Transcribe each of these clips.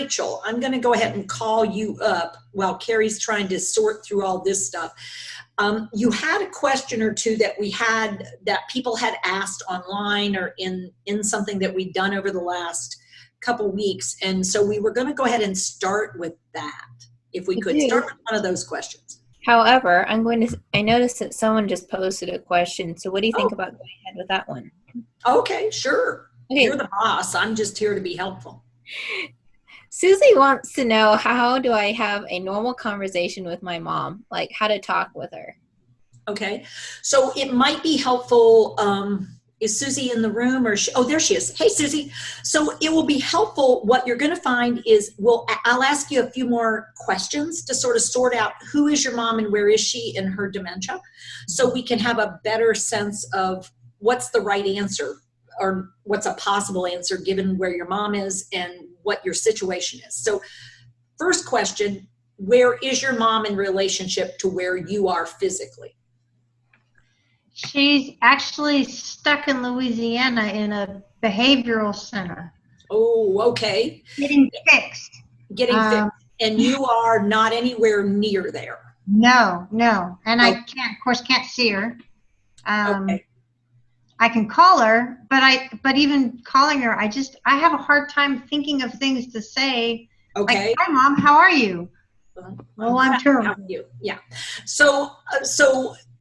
Rachel, I'm going to go ahead and call you up while Carrie's trying to sort through all this stuff. You had a question or two that people had asked online or in something that we've done over the last couple weeks. And so we were going to go ahead and start with that. If we could start with one of those questions. However, I noticed that someone just posted a question. So what do you think about going ahead with that one? Okay, sure. Okay. You're the boss. I'm just here to be helpful. Susie wants to know, how do I have a normal conversation with my mom? Like how to talk with her. Okay. So it might be helpful. Is Susie in the room or oh, there she is. Hey, Susie. So it will be helpful. What you're going to find is I'll ask you a few more questions to sort of sort out who is your mom and where is she in her dementia, so we can have a better sense of what's the right answer or what's a possible answer given where your mom is and what your situation is. So first question, where is your mom in relationship to where you are physically? She's actually stuck in Louisiana in a behavioral center. Oh, okay. Getting fixed. Getting fixed. And you are not anywhere near there? No. And I can't see her. Okay. I can call her, but even calling her, I have a hard time thinking of things to say. Okay. Like, hi, Mom, how are you? Well, I'm terrible. Yeah. So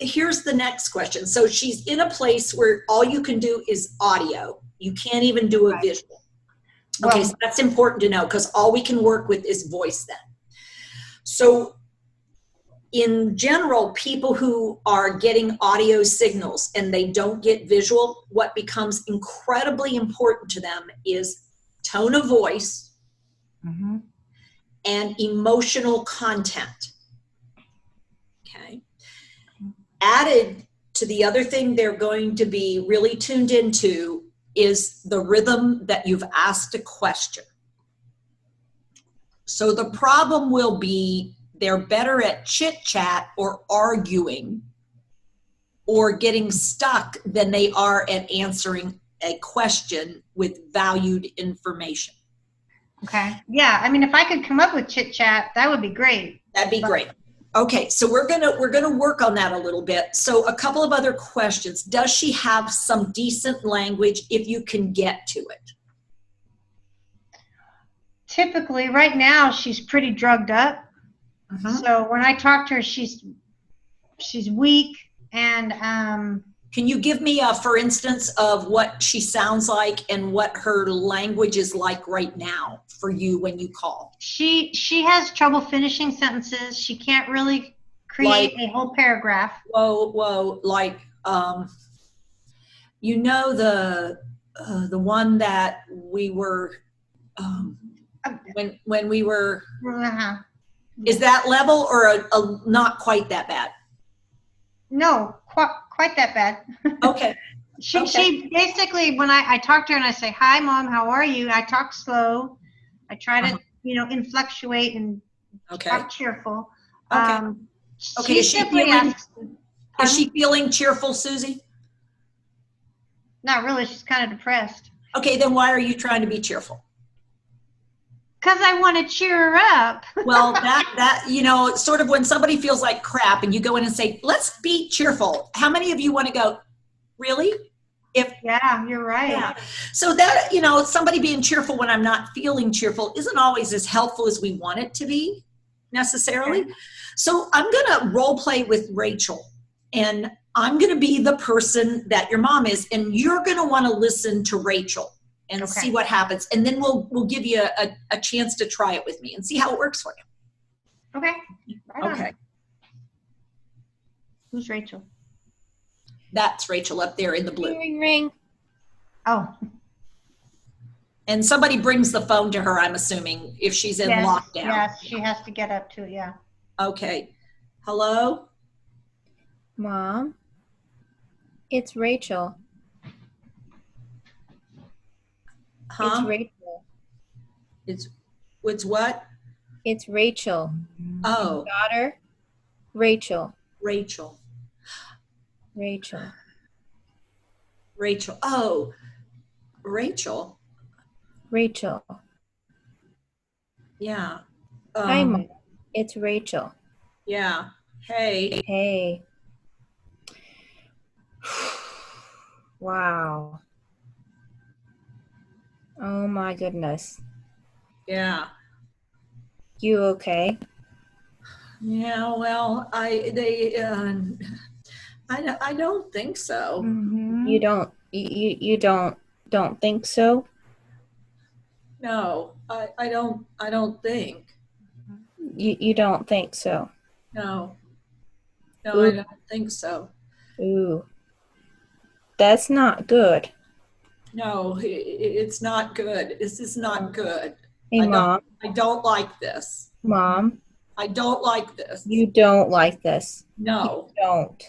here's the next question. So she's in a place where all you can do is audio. You can't even do a visual. Okay, so that's important to know because all we can work with is voice then. So in general, people who are getting audio signals and they don't get visual, what becomes incredibly important to them is tone of voice and emotional content. Okay. Added to the other thing they're going to be really tuned into is the rhythm that you've asked a question. So the problem will be they're better at chit chat or arguing or getting stuck than they are at answering a question with valued information. Okay. Yeah. I mean, if I could come up with chit chat, that would be great. That'd be great. Okay, so we're gonna work on that a little bit. So a couple of other questions. Does she have some decent language if you can get to it? Typically, right now, she's pretty drugged up. So when I talk to her, she's weak and can you give me a for instance of what she sounds like and what her language is like right now for you when you call? She has trouble finishing sentences. She can't really create a whole paragraph. Whoa, like you know the one that we were when we were is that level or a not quite that bad? No, quite that bad. Okay. She basically, when I talk to her and I say, hi, Mom, how are you? I talk slow. I try to, inflectuate and talk cheerful. Okay. Is she feeling cheerful, Susie? Not really. She's kind of depressed. Okay, then why are you trying to be cheerful? Because I want to cheer her up. Well, that sort of when somebody feels like crap and you go in and say, let's be cheerful. How many of you want to go, really? Yeah, you're right. Yeah. So that, somebody being cheerful when I'm not feeling cheerful isn't always as helpful as we want it to be necessarily. Okay. So I'm going to role play with Rachel and I'm going to be the person that your mom is, and you're going to want to listen to Rachel and see what happens. And then we'll give you a chance to try it with me and see how it works for you. Okay. Right okay. On. Who's Rachel? That's Rachel up there in the blue. Ring, ring. Oh. And somebody brings the phone to her, I'm assuming, if she's in lockdown. Yes, she has to get up to it, yeah. Okay. Hello? Mom? It's Rachel. Huh? It's Rachel. It's what? It's Rachel. Oh. Your daughter? Rachel. Rachel. Oh. Rachel. Rachel. Yeah. Hi, Mom. It's Rachel. Yeah. Hey. Hey. Wow. Oh my goodness. Yeah. You okay? Yeah. Well, I don't think so. Mm-hmm. You don't think so? No, I don't think. You don't think so? No, no, I Ooh, don't think so. ooh. That's not good. No, it's not good. This is not good. Hey, Mom. I don't like this. Mom, I don't like this. you don't like this. No. You don't.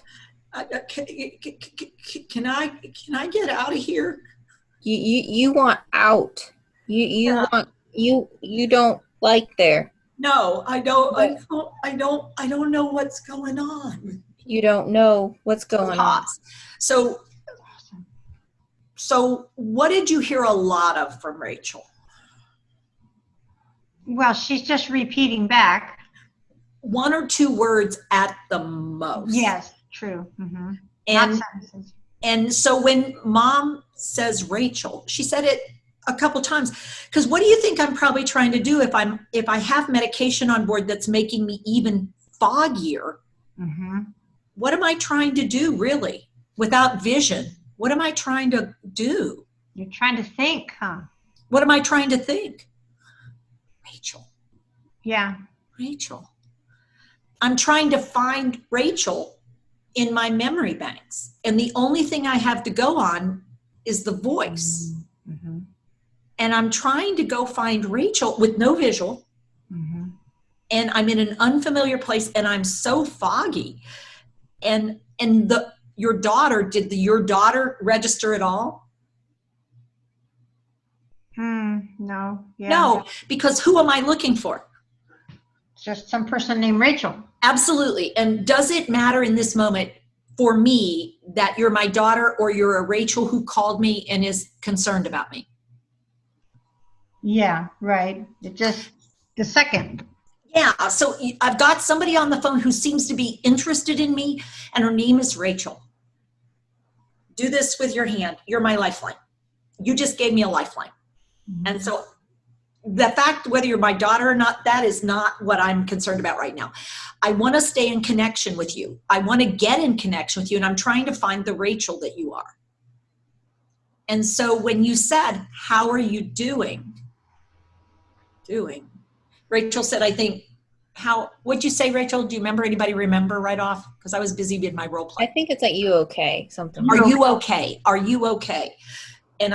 Can I get out of here? You want out. Yeah. You don't like there. No, I don't know what's going on. You don't know what's going on. Pause. So what did you hear a lot of from Rachel? Well, she's just repeating back. 1 or 2 words at the most. Yes, true. Mm-hmm. And so when Mom says Rachel, she said it a couple times. Because what do you think I'm probably trying to do if I have medication on board that's making me even foggier? Mm-hmm. What am I trying to do really without vision? What am I trying to do? You're trying to think, huh? What am I trying to think? Rachel. Yeah. Rachel. I'm trying to find Rachel in my memory banks. And the only thing I have to go on is the voice. Mm-hmm. And I'm trying to go find Rachel with no visual. Mm-hmm. And I'm in an unfamiliar place and I'm so foggy. And your daughter, did your daughter register at all? No. Yeah. No, because who am I looking for? Just some person named Rachel. Absolutely. And does it matter in this moment for me that you're my daughter or you're a Rachel who called me and is concerned about me? Yeah, right. It just the second. Yeah, so I've got somebody on the phone who seems to be interested in me, and her name is Rachel. Do this with your hand. You're my lifeline. You just gave me a lifeline. Mm-hmm. And so the fact whether you're my daughter or not, that is not what I'm concerned about right now. I want to stay in connection with you. I want to get in connection with you, and I'm trying to find the Rachel that you are. And so when you said, how are you doing? Rachel said, I think, what'd you say, Rachel? Do you remember? Anybody remember right off? Because I was busy with my role play. I think it's like, you okay? Something. Are you okay? Are you okay? And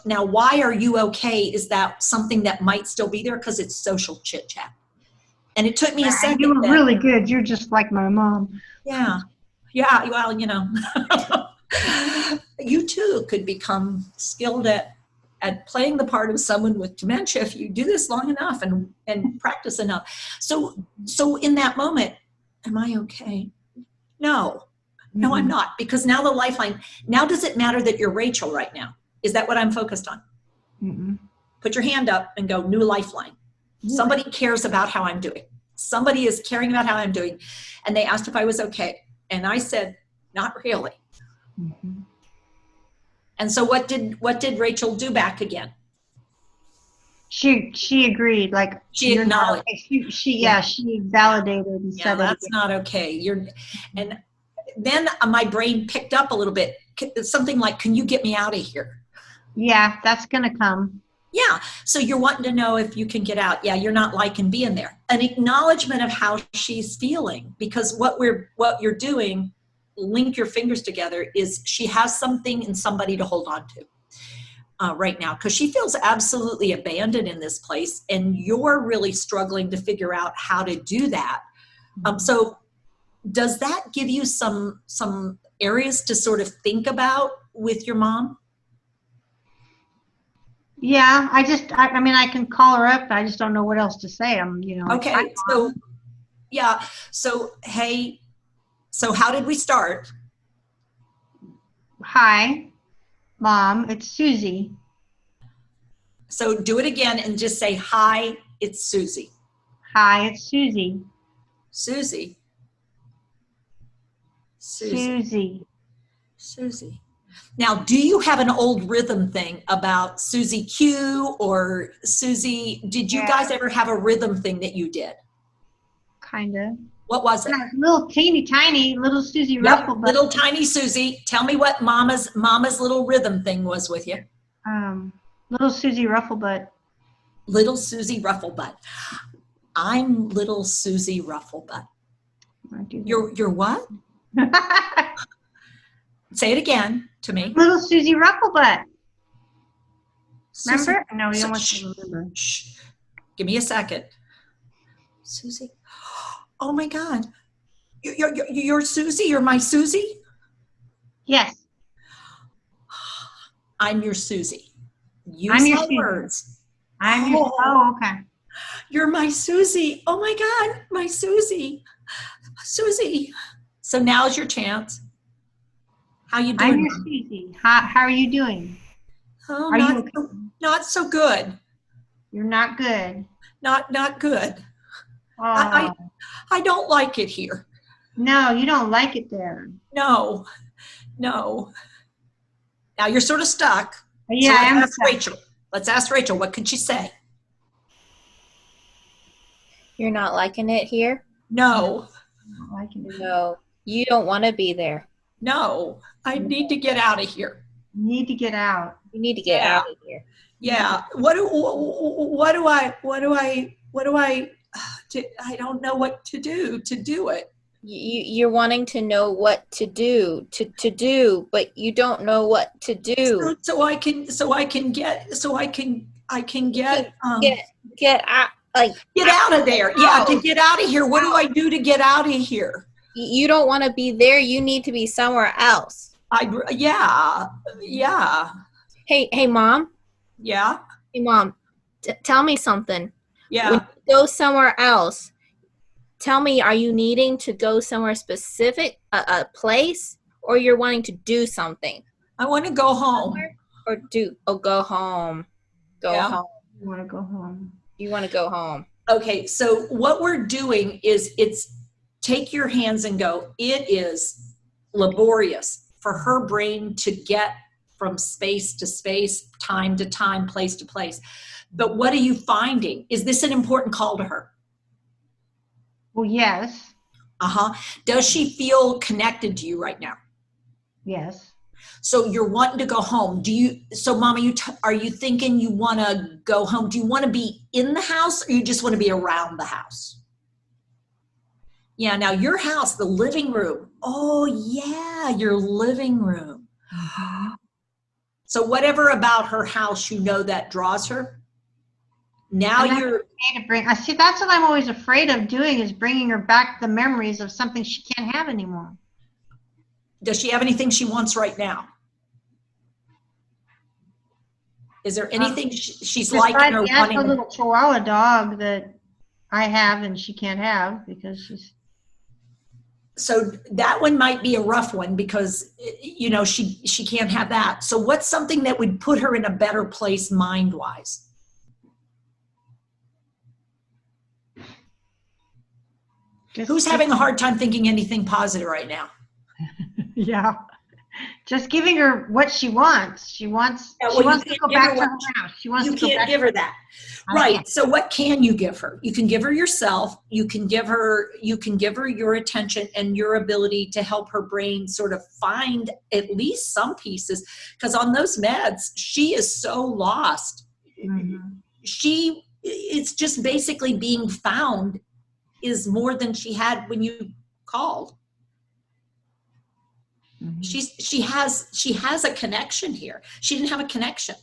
now why are you okay? Is that something that might still be there? Because it's social chit chat. And it took me a second. You were really good. You're just like my mom. Yeah. Yeah. Well, you too could become skilled at playing the part of someone with dementia if you do this long enough and practice enough. So in that moment, am I okay? No, I'm not, because now the lifeline, now does it matter that you're Rachel right now? Is that what I'm focused on? Mm-hmm. Put your hand up and go, new lifeline. Yeah. Somebody cares about how I'm doing. Somebody is caring about how I'm doing. And they asked if I was okay. And I said, not really. Mm-hmm. And so what did Rachel do back again? She agreed, like she acknowledged. She validated and said that's not okay. And then my brain picked up a little bit, something like, can you get me out of here? Yeah, that's gonna come. Yeah, so you're wanting to know if you can get out. Yeah, you're not liking being there. An acknowledgement of how she's feeling, because what you're doing, link your fingers together, is she has something and somebody to hold on to right now, because she feels absolutely abandoned in this place, and you're really struggling to figure out how to do that. So does that give you some areas to sort of think about with your mom? Yeah, I mean, I can call her up. I just don't know what else to say. Okay, so yeah. So, hey, so how did we start? Hi, Mom, it's Susie. So do it again and just say, hi, it's Susie. Hi, it's Susie. Susie. Susie. Now, do you have an old rhythm thing about Susie Q or Susie? Did you guys ever have a rhythm thing that you did? Kind of. What was it? Little teeny tiny little Susie Ruffle. Little tiny Susie. Tell me what Mama's little rhythm thing was with you. Little Susie Rufflebutt. Little Susie Rufflebutt. I'm little Susie Rufflebutt. You're what? Say it again to me. Little Susie Rufflebutt. Susie, remember? No, you don't want to remember. Shh. Give me a second. Susie. Oh my God. You're Susie? You're my Susie? Yes. I'm your Susie. I'm your Susie. Words. I'm your. Oh, okay. You're my Susie. Oh my God, my Susie. Susie. So now's your chance. How you doing? I'm your Susie. How are you doing? Oh, not so good. You're not good. Not good. Oh. I don't like it here. No, you don't like it there. No. Now you're sort of stuck. Yeah, so I am stuck. Rachel. Let's ask Rachel. What could she say? You're not liking it here? No. I'm not liking it. No. You don't want to be there. No. I need to get out of here. You need to get out. You need to get out of here. Yeah. What do I I don't know what to do it. You're wanting to know what to do, but you don't know what to do. So I can get get out, like get out of there. Yeah, to get out of here. What do I do to get out of here? You don't want to be there. You need to be somewhere else. Yeah. Hey, Mom. Yeah. Hey, Mom. Tell me something. Yeah. When you go somewhere else, tell me, are you needing to go somewhere specific, a place, or you're wanting to do something? I want to go home. Go home. Go home. You want to go home. You want to go home. Okay, so what we're doing is it's take your hands and go. It is laborious for her brain to get from space to space, time to time, place to place. But what are you finding? Is this an important call to her? Well, yes. Does she feel connected to you right now? Yes. So you're wanting to go home. Mama, are you thinking you want to go home? Do you want to be in the house or you just want to be around the house? Yeah, now your house, the living room. Oh yeah, your living room. So whatever about her house, that draws her. Now you're I see. That's what I'm always afraid of doing, is bringing her back the memories of something she can't have anymore. Does she have anything she wants right now? Is there anything she's liking or wanting? That's a little Chihuahua dog that I have and she can't have because she's. So that one might be a rough one because she can't have that. So what's something that would put her in a better place mind-wise? Who's having a hard time thinking anything positive right now? Yeah. Just giving her what she wants. She wants to go back to her house. She wants to go back. You can't give her that. Right. So what can you give her? You can give her yourself. You can give her your attention and your ability to help her brain sort of find at least some pieces. Because on those meds, she is so lost. Mm-hmm. It's just basically being found is more than she had when you called. Mm-hmm. She has a connection here. She didn't have a connection.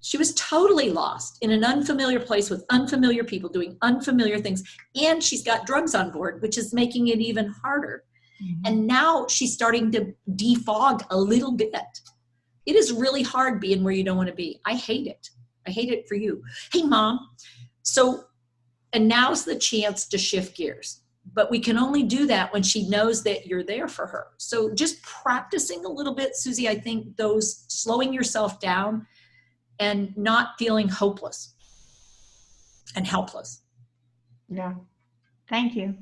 She was totally lost in an unfamiliar place with unfamiliar people doing unfamiliar things. And she's got drugs on board, which is making it even harder. Mm-hmm. And now she's starting to defog a little bit. It is really hard being where you don't want to be. I hate it. I hate it for you. Hey, Mom. And now's the chance to shift gears. But we can only do that when she knows that you're there for her. So just practicing a little bit, Susie, I think those slowing yourself down and not feeling hopeless. and helpless. Yeah. Thank you.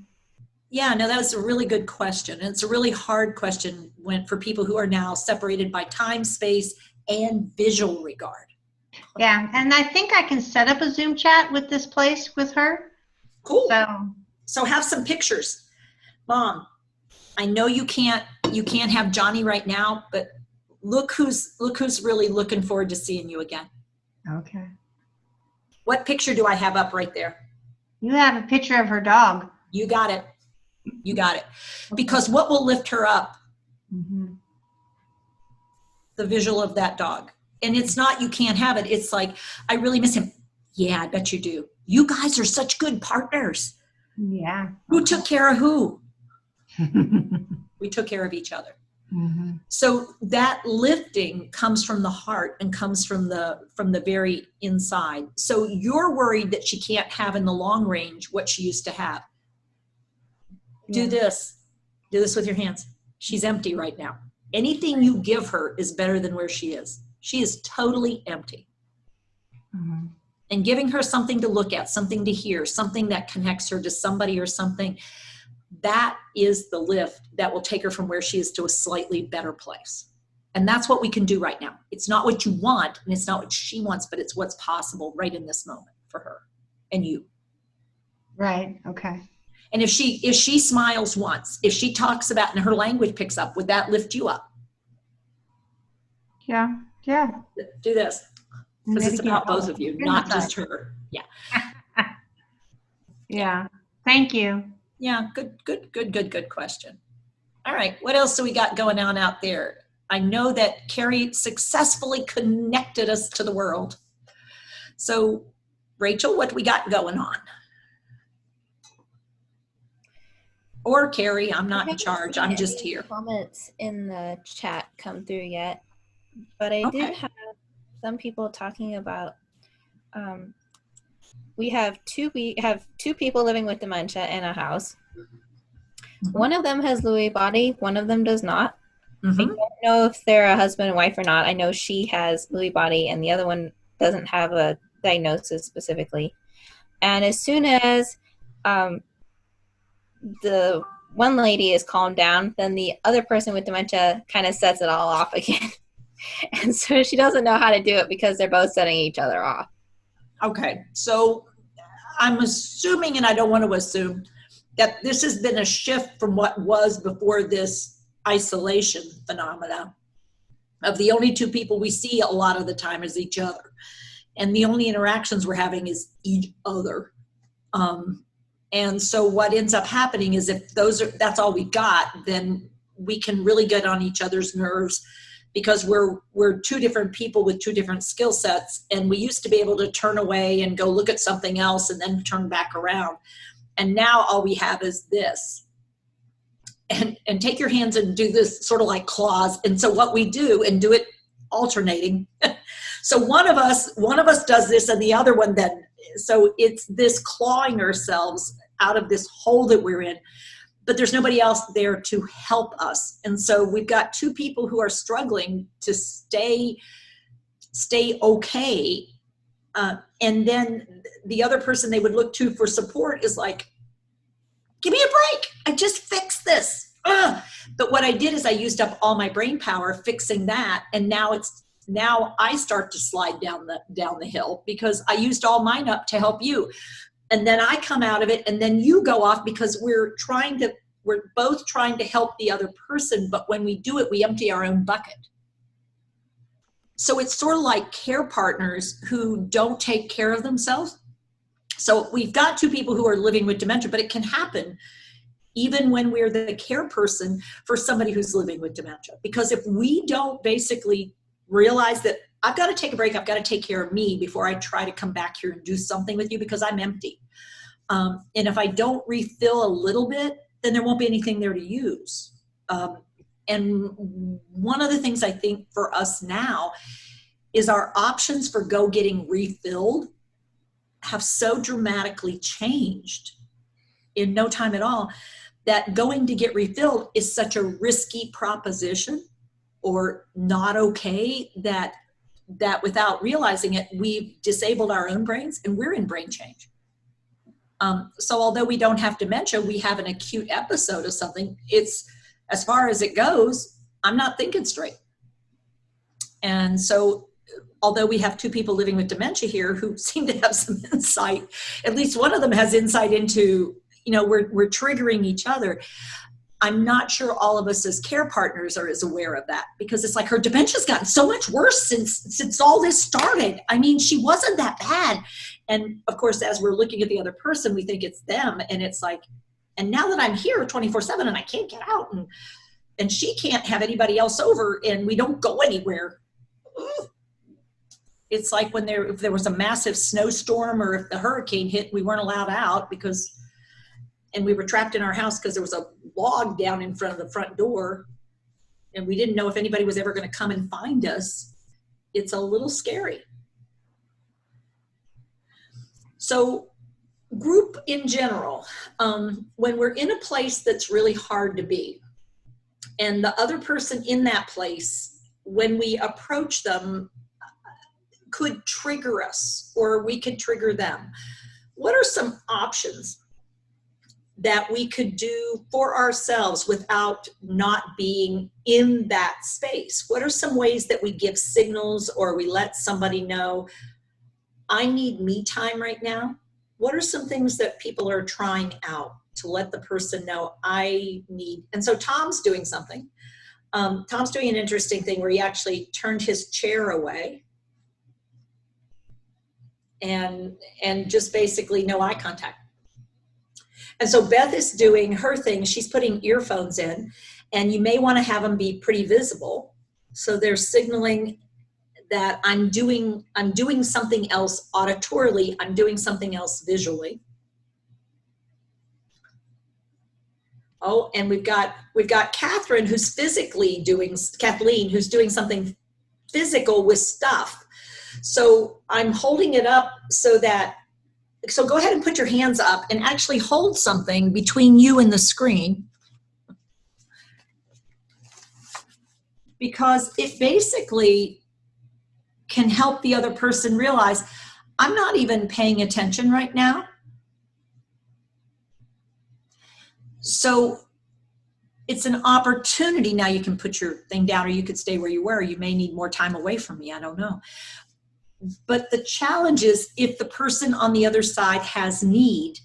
Yeah, no, that was a really good question. And it's a really hard question for people who are now separated by time, space, and visual regard. Yeah, and I think I can set up a Zoom chat with this place with her. Cool. So have some pictures. Mom, I know you can't have Johnny right now, but look who's really looking forward to seeing you again. Okay. What picture do I have up right there? You have a picture of her dog. You got it. You got it. Because what will lift her up? Mm-hmm. The visual of that dog. And it's not you can't have it. It's like, I really miss him. Yeah, I bet you do. You guys are such good partners. Yeah. Who took care of who? We took care of each other. Mm-hmm. So that lifting comes from the heart and comes from the very inside. So you're worried that she can't have in the long range what she used to have. Yeah. Do this with your hands. She's empty right now. Anything you give her is better than where she is. She is totally empty. Mm-hmm. And giving her something to look at, something to hear, something that connects her to somebody or something, that is the lift that will take her from where she is to a slightly better place. And that's what we can do right now. It's not what you want and it's not what she wants, but it's what's possible right in this moment for her and you. Right. Okay. And if she smiles once, if she talks about and her language picks up, would that lift you up? Yeah. Yeah. Do this. Because it's about both of you, not just her. Yeah. Yeah. Thank you. Yeah. Good question. All right. What else do we got going on out there? I know that Carrie successfully connected us to the world. So, Rachel, what do we got going on? Or Carrie, I'm not in charge. I'm just here. Comments in the chat come through yet, but I did have some people talking about. We have two people living with dementia in a house. Mm-hmm. One of them has Lewy body. One of them does not. Mm-hmm. I don't know if they're a husband and wife or not. I know she has Lewy body, and the other one doesn't have a diagnosis specifically. And as soon as the one lady is calmed down, then the other person with dementia kind of sets it all off again. And so she doesn't know how to do it because they're both setting each other off. Okay. So I'm assuming, and I don't want to assume, that this has been a shift from what was before this isolation phenomena of the only two people we see a lot of the time is each other. And the only interactions we're having is each other. And so what ends up happening is if that's all we got, then we can really get on each other's nerves because we're two different people with two different skill sets. And we used to be able to turn away and go look at something else and then turn back around. And now all we have is this. And take your hands and do this sort of like claws. And so what we do and do it alternating. So one of us does this and the other one then. So it's this clawing ourselves out of this hole that we're in, but there's nobody else there to help us. And so we've got two people who are struggling to stay okay. And then the other person they would look to for support is like, give me a break. I just fixed this. But what I did is I used up all my brain power fixing that. And now I start to slide down the hill because I used all mine up to help you. And then I come out of it and then you go off because we're both trying to help the other person. But when we do it, we empty our own bucket. So it's sort of like care partners who don't take care of themselves. So we've got two people who are living with dementia, but it can happen even when we're the care person for somebody who's living with dementia. Because if we don't basically realize that I've got to take a break, I've got to take care of me before I try to come back here and do something with you because I'm empty. And if I don't refill a little bit, then there won't be anything there to use. And one of the things I think for us now is our options for getting refilled have so dramatically changed in no time at all that going to get refilled is such a risky proposition or not okay that without realizing it, we've disabled our own brains and we're in brain change. So although we don't have dementia, we have an acute episode of something. It's, as far as it goes, I'm not thinking straight. And so although we have two people living with dementia here who seem to have some insight, at least one of them has insight into, we're triggering each other. I'm not sure all of us as care partners are as aware of that, because it's like her dementia's gotten so much worse since all this started. I mean, she wasn't that bad. And of course, as we're looking at the other person, we think it's them. And it's like, and now that I'm here 24/7 and I can't get out and she can't have anybody else over and we don't go anywhere. It's like when if there was a massive snowstorm or if the hurricane hit, we weren't allowed out and we were trapped in our house because there was a log down in front of the front door and we didn't know if anybody was ever going to come and find us. It's a little scary. So group in general, when we're in a place that's really hard to be and the other person in that place, when we approach them, could trigger us or we could trigger them. What are some options that we could do for ourselves without not being in that space? What are some ways that we give signals or we let somebody know, I need me time right now? What are some things that people are trying out to let the person know I need? And so Tom's doing something. Tom's doing an interesting thing where he actually turned his chair away and just basically no eye contact. And so Beth is doing her thing. She's putting earphones in, and you may want to have them be pretty visible. So they're signaling that I'm doing something else auditorily, I'm doing something else visually. Oh, and we've got Kathleen who's doing something physical with stuff. So I'm holding it up so go ahead and put your hands up and actually hold something between you and the screen, because it basically can help the other person realize I'm not even paying attention right now. So it's an opportunity. Now you can put your thing down or you could stay where you were. You may need more time away from me. I don't know. But the challenge is if the person on the other side has need,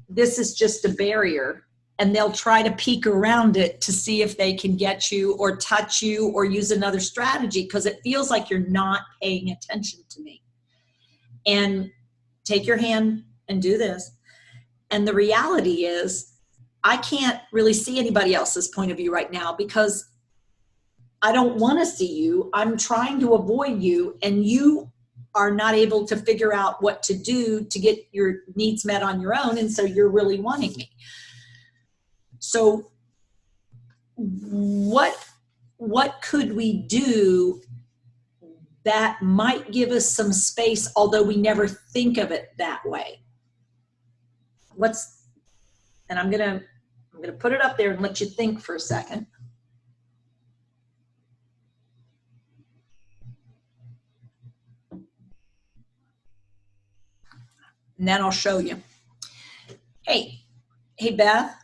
this is just a barrier and they'll try to peek around it to see if they can get you or touch you or use another strategy because it feels like you're not paying attention to me. And take your hand and do this. And the reality is I can't really see anybody else's point of view right now because I don't want to see you. I'm trying to avoid you, and you are not able to figure out what to do to get your needs met on your own, and so you're really wanting me. So what could we do that might give us some space, although we never think of it that way? And I'm gonna put it up there and let you think for a second. And then I'll show you. Hey Beth.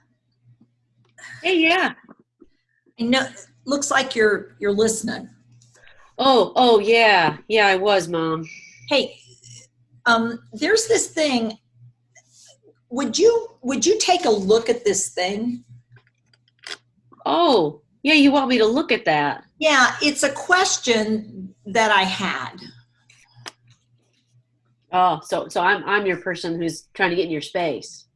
Hey, yeah. I know, looks like you're listening. Oh, yeah. Yeah, I was, Mom. Hey, there's this thing. Would you take a look at this thing? Oh, yeah, you want me to look at that? Yeah, it's a question that I had. Oh, so I'm your person who's trying to get in your space.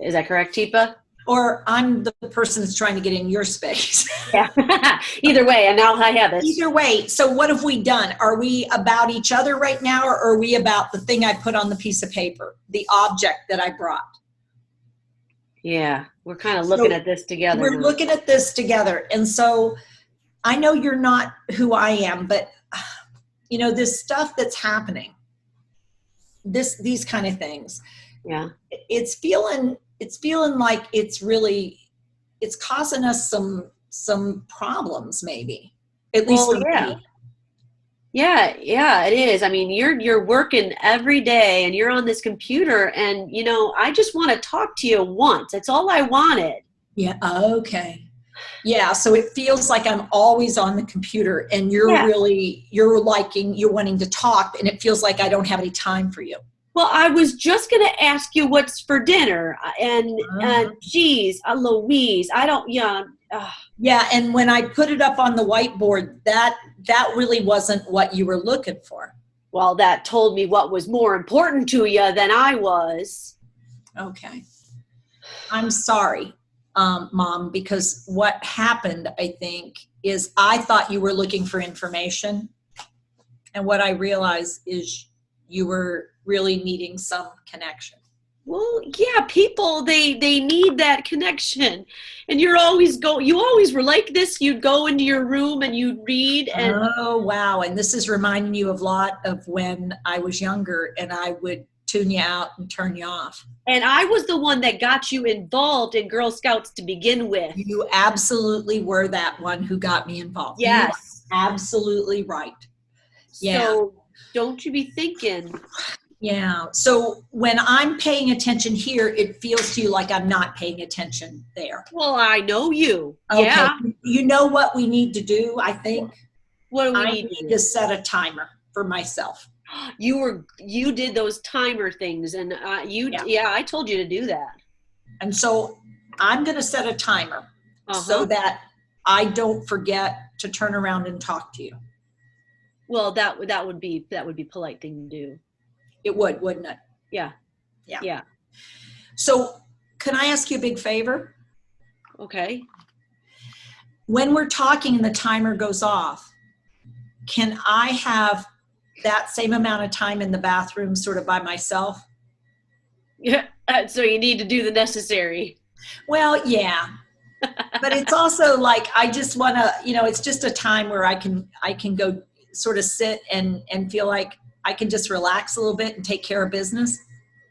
Is that correct, Teepa? Or I'm the person that's trying to get in your space. Yeah. Either way, and now I have it. Either way. So what have we done? Are we about each other right now, or are we about the thing I put on the piece of paper, the object that I brought? Yeah, we're kind of looking at this together. We're looking at this together. And so I know you're not who I am, but this stuff that's happening, these kind of things. Yeah. It's feeling like it's causing us some problems, maybe. At least for me. Yeah, yeah, it is. I mean, you're working every day and you're on this computer and I just want to talk to you once. That's all I wanted. Yeah, okay. Yeah, so it feels like I'm always on the computer and you're Yeah. you're wanting to talk, and it feels like I don't have any time for you. Well, I was just going to ask you what's for dinner, and geez, Louise, I don't, Yeah, and when I put it up on the whiteboard, that really wasn't what you were looking for. Well, that told me what was more important to you than I was. Okay. I'm sorry, Mom, because what happened, I think, is I thought you were looking for information, and what I realized is you were really needing some connection. Well, yeah, people, they need that connection. And you always were like this. You'd go into your room and you'd read. And oh, wow. And this is reminding you of a lot of when I was younger and I would tune you out and turn you off. And I was the one that got you involved in Girl Scouts to begin with. You absolutely were that one who got me involved. Yes. You are absolutely right. Yeah. So don't you be thinking. Yeah. So when I'm paying attention here, it feels to you like I'm not paying attention there. Well, I know you. Okay. Yeah. You know what we need to do, I think? What do we I need need to set a timer for myself. You did those timer things, and I told you to do that. And so I'm going to set a timer so that I don't forget to turn around and talk to you. Well, that would be polite thing to do. It would, wouldn't it? Yeah. Yeah. Yeah. So can I ask you a big favor? Okay. When we're talking and the timer goes off, can I have that same amount of time in the bathroom sort of by myself? Yeah. So you need to do the necessary. Well, yeah. But it's also like, I just want to, it's just a time where I can go sort of sit and feel like I can just relax a little bit and take care of business.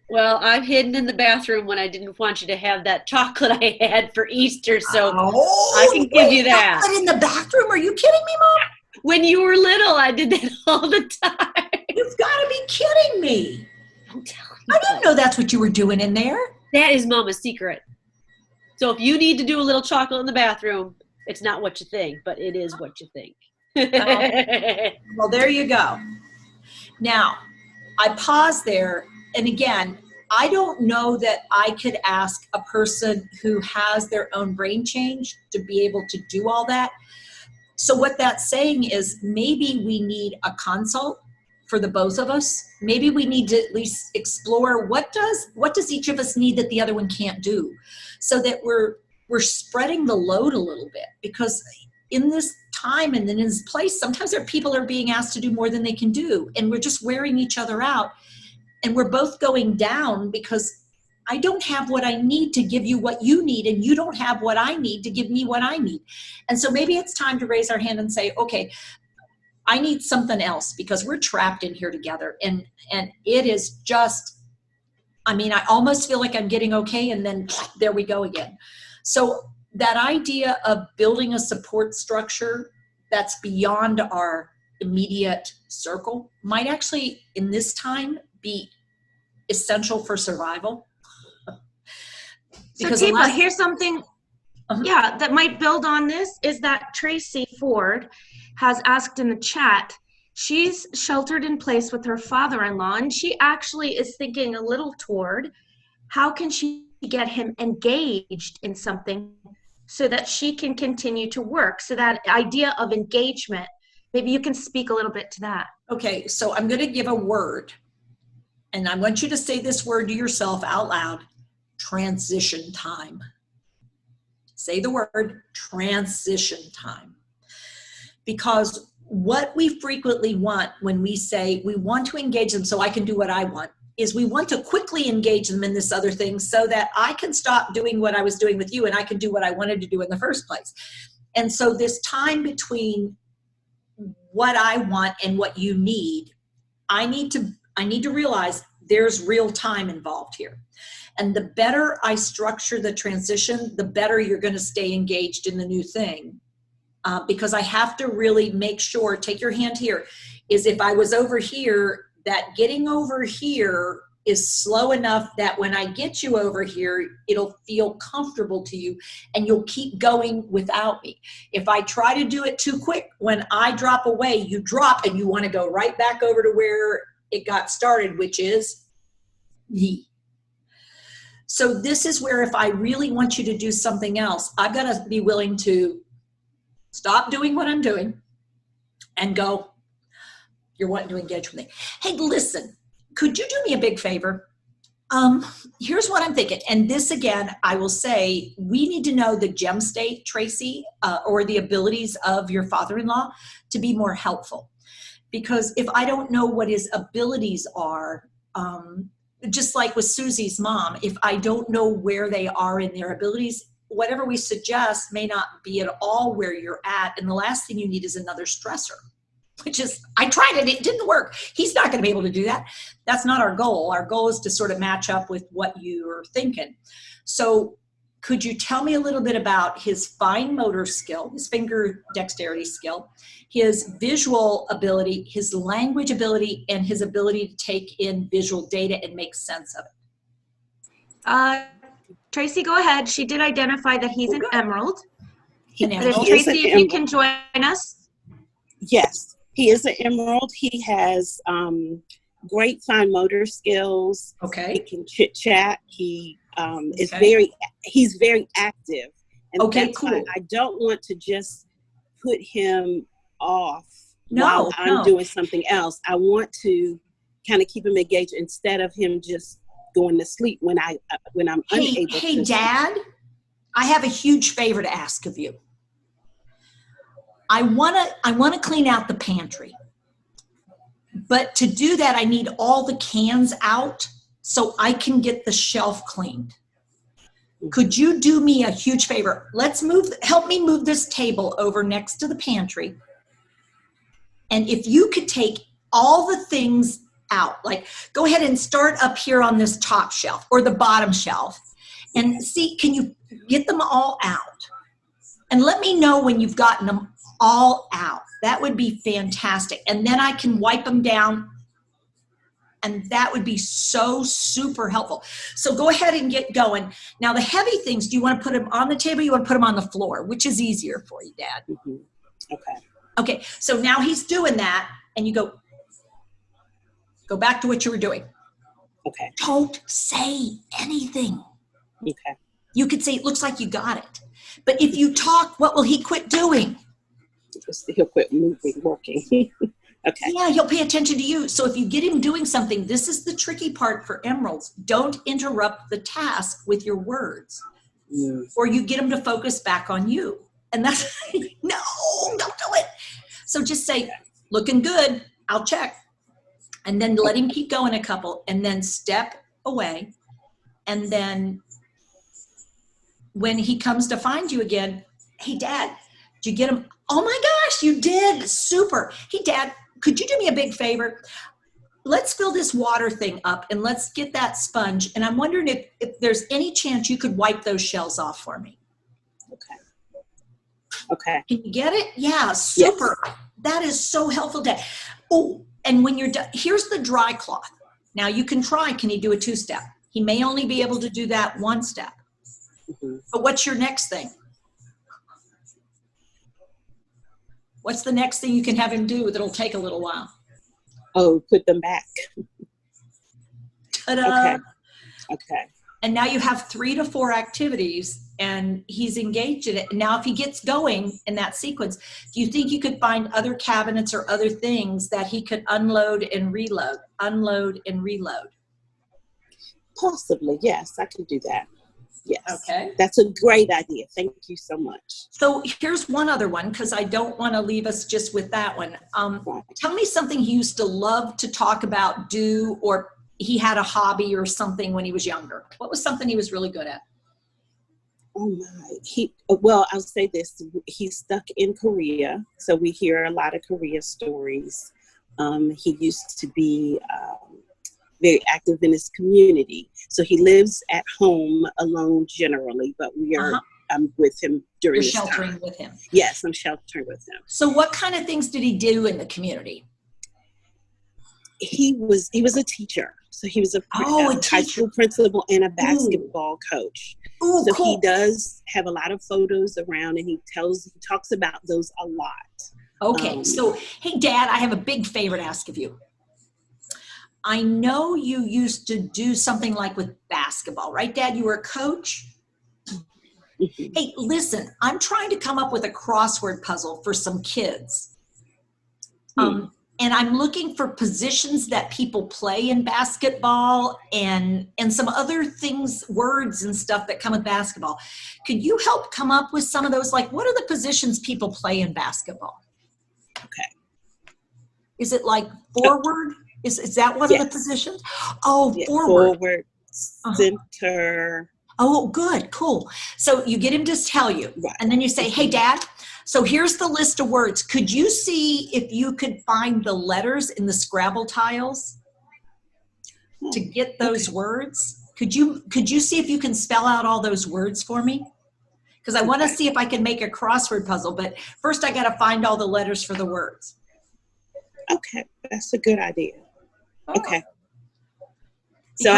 Well, I've hidden in the bathroom when I didn't want you to have that chocolate I had for Easter, so I can give you that. Chocolate in the bathroom? Are you kidding me, Mom? When you were little, I did that all the time. You've got to be kidding me. I'm telling you. I didn't know that's what you were doing in there. That is Mama's secret. So if you need to do a little chocolate in the bathroom, it's not what you think, but it is what you think. Well, there you go. Now, I pause there, and again, I don't know that I could ask a person who has their own brain change to be able to do all that. So what that's saying is maybe we need a consult for the both of us. Maybe we need to at least explore what does each of us need that the other one can't do, so that we're spreading the load a little bit, because in this time and in this place, sometimes people are being asked to do more than they can do, and we're just wearing each other out, and we're both going down because I don't have what I need to give you what you need, and you don't have what I need to give me what I need. And so maybe it's time to raise our hand and say, okay, I need something else, because we're trapped in here together, and it is just, I almost feel like I'm getting okay, and then there we go again. So that idea of building a support structure that's beyond our immediate circle might actually, in this time, be essential for survival. So Teepa, here's something that might build on this, is that Tracy Ford has asked in the chat. She's sheltered in place with her father-in-law, and she actually is thinking a little toward how can she get him engaged in something so that she can continue to work. So that idea of engagement, maybe you can speak a little bit to that. Okay, so I'm going to give a word, and I want you to say this word to yourself out loud: transition time. Say the word transition time. Because what we frequently want when we say we want to engage them so I can do what I want, is we want to quickly engage them in this other thing so that I can stop doing what I was doing with you and I can do what I wanted to do in the first place. And so this time between what I want and what you need, I need to realize there's real time involved here. And the better I structure the transition, the better you're going to stay engaged in the new thing. Because I have to really make sure, take your hand here, is if I was over here, that getting over here is slow enough that when I get you over here, it'll feel comfortable to you and you'll keep going without me. If I try to do it too quick, when I drop away, you drop and you want to go right back over to where it got started, which is me. So this is where if I really want you to do something else, I've got to be willing to stop doing what I'm doing and go, you're wanting to engage with me. Hey, listen, could you do me a big favor? Here's what I'm thinking. And this, again, I will say, we need to know the gem state, Tracy, or the abilities of your father-in-law to be more helpful. Because if I don't know what his abilities are, just like with Susie's mom, if I don't know where they are in their abilities, whatever we suggest may not be at all where you're at. And the last thing you need is another stressor, which is, I tried it, it didn't work. He's not going to be able to do that. That's not our goal. Our goal is to sort of match up with what you're thinking. So could you tell me a little bit about his fine motor skill, his finger dexterity skill, his visual ability, his language ability, and his ability to take in visual data and make sense of it? Tracy, go ahead. She did identify that he's an emerald. Emerald. Tracy, if you can join us. Yes, he is an emerald. He has great fine motor skills. Okay. He can chit chat. He he's very active. And that's cool. Why I don't want to just put him off while I'm doing something else. I want to kind of keep him engaged instead of him just going to sleep when I'm unable to. Hey, Dad, I have a huge favor to ask of you. I want to clean out the pantry. But to do that, I need all the cans out so I can get the shelf cleaned. Could you do me a huge favor? Help me move this table over next to the pantry. And if you could take all the things out, like go ahead and start up here on this top shelf or the bottom shelf and see, can you get them all out? And let me know when you've gotten them all out. That would be fantastic. And then I can wipe them down. And that would be so super helpful. So go ahead and get going. Now the heavy things, do you want to put them on the table or you want to put them on the floor? Which is easier for you, Dad? Mm-hmm. Okay. Okay, so now he's doing that and you go back to what you were doing. Okay. Don't say anything. Okay. You could say, it looks like you got it. But if you talk, what will he quit doing? He'll quit working. Okay. Yeah, he'll pay attention to you. So if you get him doing something, this is the tricky part for emeralds. Don't interrupt the task with your words. Or you get him to focus back on you. And that's, no, don't do it. So just say, looking good, I'll check. And then let him keep going a couple and then step away. And then when he comes to find you again, hey, Dad, did you get him? Oh my gosh, you did. Super. Hey, Dad, could you do me a big favor? Let's fill this water thing up and let's get that sponge. And I'm wondering if there's any chance you could wipe those shells off for me. Okay. Can you get it? Yeah, super. Yes. That is so helpful, Dad. Oh, and when you're done, here's the dry cloth. Now you can try, can he do a 2-step? He may only be able to do that 1 step. Mm-hmm. But what's your next thing? What's the next thing you can have him do that'll take a little while? Oh, put them back. Ta-da. Okay. And now you have 3 to 4 activities and he's engaged in it. And now if he gets going in that sequence, do you think you could find other cabinets or other things that he could unload and reload? Possibly, yes, I could do that. Yes. Okay. That's a great idea. Thank you so much. So here's one other one, because I don't want to leave us just with that one. Tell me something he used to love to talk about, do, or he had a hobby or something when he was younger. What was something he was really good at? Oh my, well, I'll say this, he's stuck in Korea. So we hear a lot of Korea stories. He used to be very active in his community. So he lives at home alone generally, but I'm with him during this time. You're sheltering with him. Yes, I'm sheltering with him. So what kind of things did he do in the community? He was a teacher. So he was a high school principal and a basketball coach. Ooh, so cool. He does have a lot of photos around, and he talks about those a lot. Okay, so hey, Dad, I have a big favor to ask of you. I know you used to do something like with basketball, right, Dad? You were a coach? Hey, listen, I'm trying to come up with a crossword puzzle for some kids. And I'm looking for positions that people play in basketball and some other things, words and stuff that come with basketball. Could you help come up with some of those? Like, what are the positions people play in basketball? Okay. Is it like forward? Is that one of the positions? Oh, yeah, forward. Center. Oh, good, cool. So you get him to tell you, and then you say, hey, Dad, so here's the list of words. Could you see if you could find the letters in the Scrabble tiles to get those words? Could you see if you can spell out all those words for me? Because I want to see if I can make a crossword puzzle, but first I got to find all the letters for the words. Okay, that's a good idea. Okay. So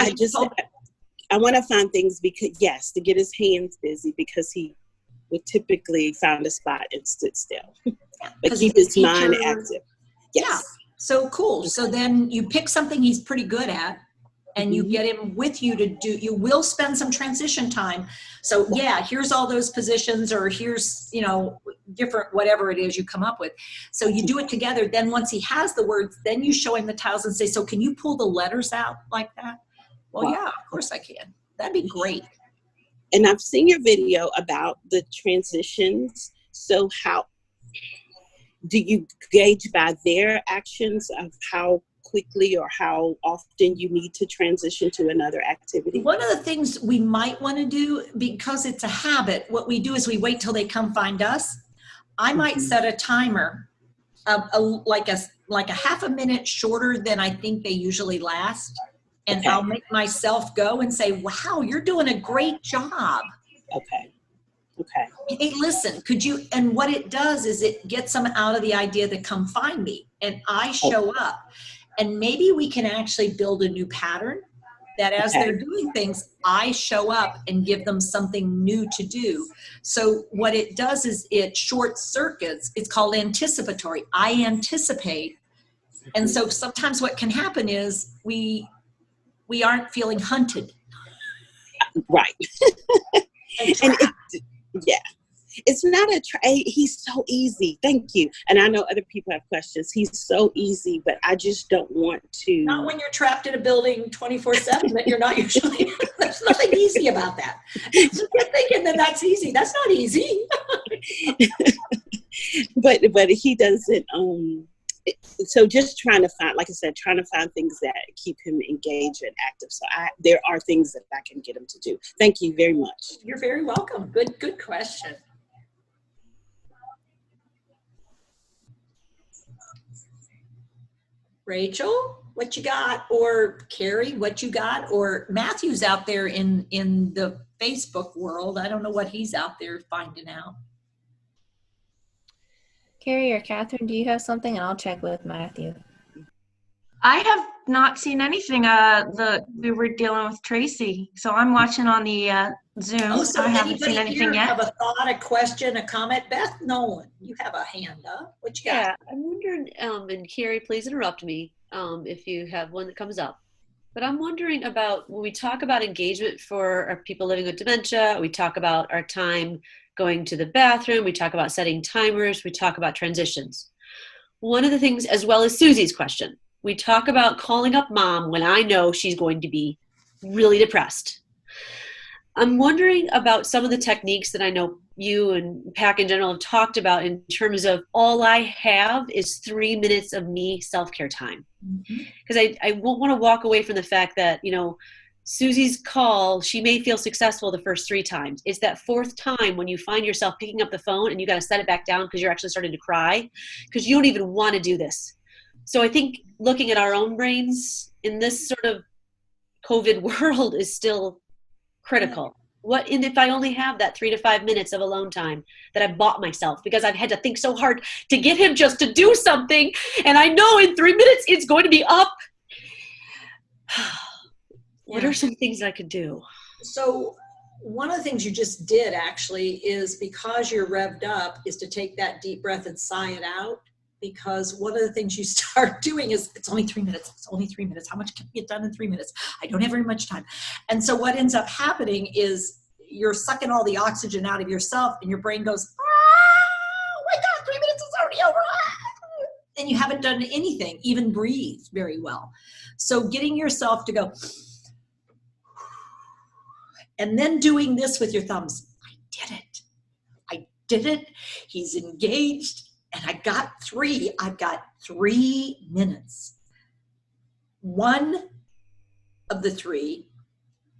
I want to find things to get his hands busy, because he would typically find a spot and sit still. But keep his mind active. Yes. Yeah. So cool. So then you pick something he's pretty good at, and you get him with you to do, you will spend some transition time. So yeah, here's all those positions, or here's, different, whatever it is you come up with. So you do it together. Then once he has the words, then you show him the tiles and say, so can you pull the letters out like that? Well, yeah, of course I can. That'd be great. And I've seen your video about the transitions. So how do you gauge by their actions of how quickly or how often you need to transition to another activity? One of the things we might want to do, because it's a habit, what we do is we wait till they come find us. I might set a timer, like a half a minute shorter than I think they usually last. And I'll make myself go and say, wow, you're doing a great job. Okay. Hey, listen, and what it does is it gets them out of the idea to come find me, and I show up. And maybe we can actually build a new pattern that as they're doing things, I show up and give them something new to do. So what it does is it short circuits. It's called anticipatory. I anticipate. And so sometimes what can happen is we aren't feeling hunted. Right. It's not he's so easy. Thank you. And I know other people have questions. He's so easy, but I just don't want to. Not when you're trapped in a building 24/7 that you're not usually. There's nothing easy about that. You're thinking that that's easy. That's not easy. but he doesn't. So just trying to find, like I said, things that keep him engaged and active. So there are things that I can get him to do. Thank you very much. You're very welcome. Good question. Rachel, what you got? Or Carrie, what you got? Or Matthew's out there in the Facebook world. I don't know what he's out there finding out. Carrie or Catherine, do you have something? And I'll check with Matthew. I have not seen anything. We were dealing with Tracy, so I'm watching on the Zoom. Oh, so I haven't seen anything yet. Have a thought, a question, a comment? Beth Nolan, you have a hand up. What you got? Yeah, I'm wondering, and Carrie, please interrupt me if you have one that comes up. But I'm wondering about when we talk about engagement for our people living with dementia, we talk about our time going to the bathroom, we talk about setting timers, we talk about transitions. One of the things, as well as Susie's question, we talk about calling up mom when I know she's going to be really depressed. I'm wondering about some of the techniques that I know you and PAC in general have talked about in terms of all I have is 3 minutes of me self-care time. Because I won't want to walk away from the fact that, Susie's call, she may feel successful the first 3 times. It's that 4th time when you find yourself picking up the phone and you got to set it back down because you're actually starting to cry because you don't even want to do this. So I think looking at our own brains in this sort of COVID world is still critical. And if I only have that 3 to 5 minutes of alone time that I've bought myself because I've had to think so hard to get him just to do something, and I know in 3 minutes it's going to be up. What are some things I could do? So one of the things you just did actually is, because you're revved up, is to take that deep breath and sigh it out. Because one of the things you start doing is, it's only 3 minutes. It's only 3 minutes. How much can get done in 3 minutes? I don't have very much time. And so what ends up happening is you're sucking all the oxygen out of yourself, and your brain goes, oh my God, 3 minutes is already over. And you haven't done anything, even breathe very well. So getting yourself to go, and then doing this with your thumbs. I did it. I did it. He's engaged. And I've got 3 minutes. One of the 3,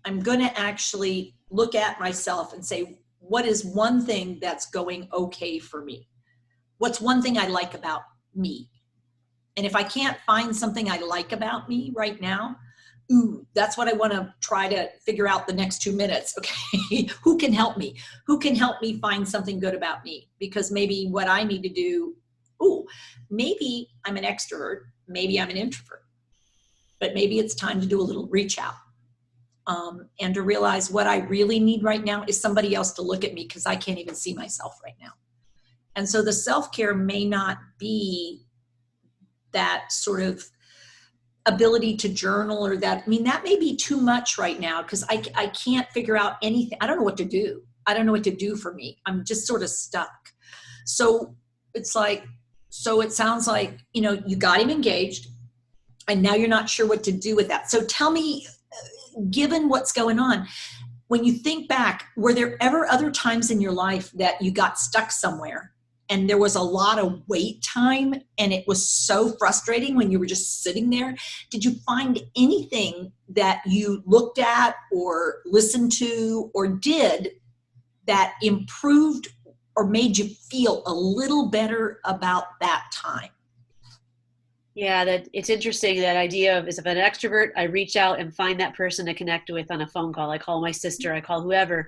I'm going to actually look at myself and say, what is one thing that's going okay for me? What's one thing I like about me? And if I can't find something I like about me right now, that's what I want to try to figure out the next 2 minutes. Okay, who can help me? Who can help me find something good about me? Because maybe what I need to do, maybe I'm an extrovert, maybe I'm an introvert, but maybe it's time to do a little reach out, and to realize what I really need right now is somebody else to look at me, because I can't even see myself right now. And so the self-care may not be that sort of ability to journal, or that, that may be too much right now, because I can't figure out anything. I don't know what to do. I don't know what to do for me. I'm just sort of stuck. So it's like, so it sounds like, you got him engaged, and now you're not sure what to do with that. So tell me, given what's going on, when you think back, were there ever other times in your life that you got stuck somewhere and there was a lot of wait time, and it was so frustrating when you were just sitting there? Did you find anything that you looked at or listened to or did that improved or made you feel a little better about that time? Yeah, that it's interesting, that idea of, if I'm an extrovert, I reach out and find that person to connect with on a phone call. I call my sister, I call whoever.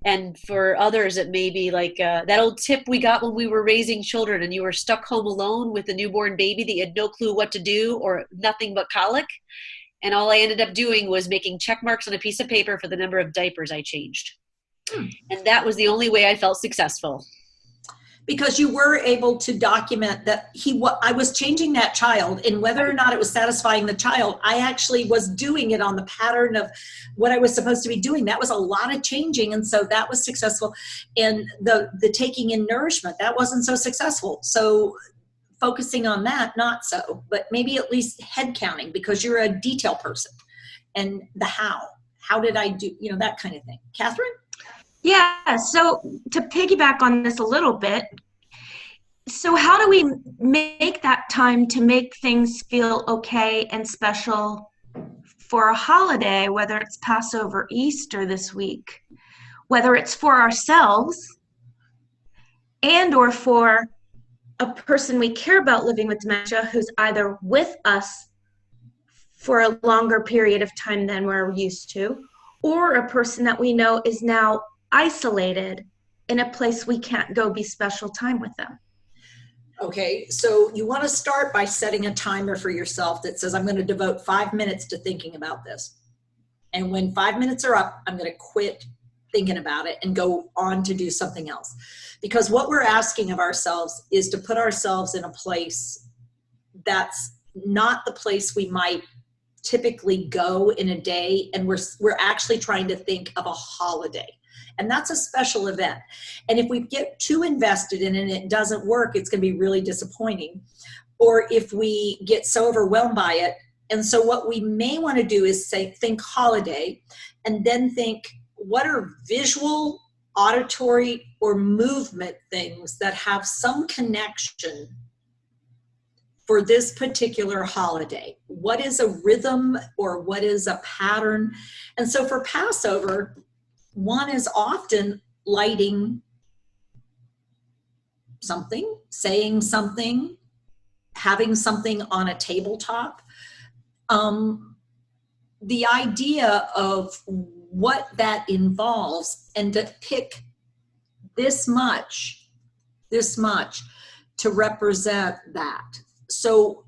And for others, it may be like that old tip we got when we were raising children and you were stuck home alone with a newborn baby that you had no clue what to do, or nothing but colic. And all I ended up doing was making check marks on a piece of paper for the number of diapers I changed. And that was the only way I felt successful. Because you were able to document that I was changing that child, and whether or not it was satisfying the child, I actually was doing it on the pattern of what I was supposed to be doing. That was a lot of changing, and so that was successful. And the taking in nourishment, that wasn't so successful. So focusing on that, not so, but maybe at least head counting, because you're a detail person. And the how did I do, that kind of thing. Catherine? Yeah, so to piggyback on this a little bit, so how do we make that time to make things feel okay and special for a holiday, whether it's Passover, Easter this week, whether it's for ourselves and or for a person we care about living with dementia who's either with us for a longer period of time than we're used to, or a person that we know is now isolated in a place we can't go be special time with them. Okay, so you want to start by setting a timer for yourself that says, I'm going to devote 5 minutes to thinking about this. And when 5 minutes are up, I'm going to quit thinking about it and go on to do something else. Because what we're asking of ourselves is to put ourselves in a place that's not the place we might typically go in a day, and we're actually trying to think of a holiday. And that's a special event. And if we get too invested in it and it doesn't work, it's going to be really disappointing. Or if we get so overwhelmed by it. And so what we may want to do is think holiday, and then think, what are visual, auditory, or movement things that have some connection for this particular holiday? What is a rhythm, or what is a pattern? And so for Passover, one is often lighting something, saying something, having something on a tabletop. The idea of what that involves and to pick this much to represent that. So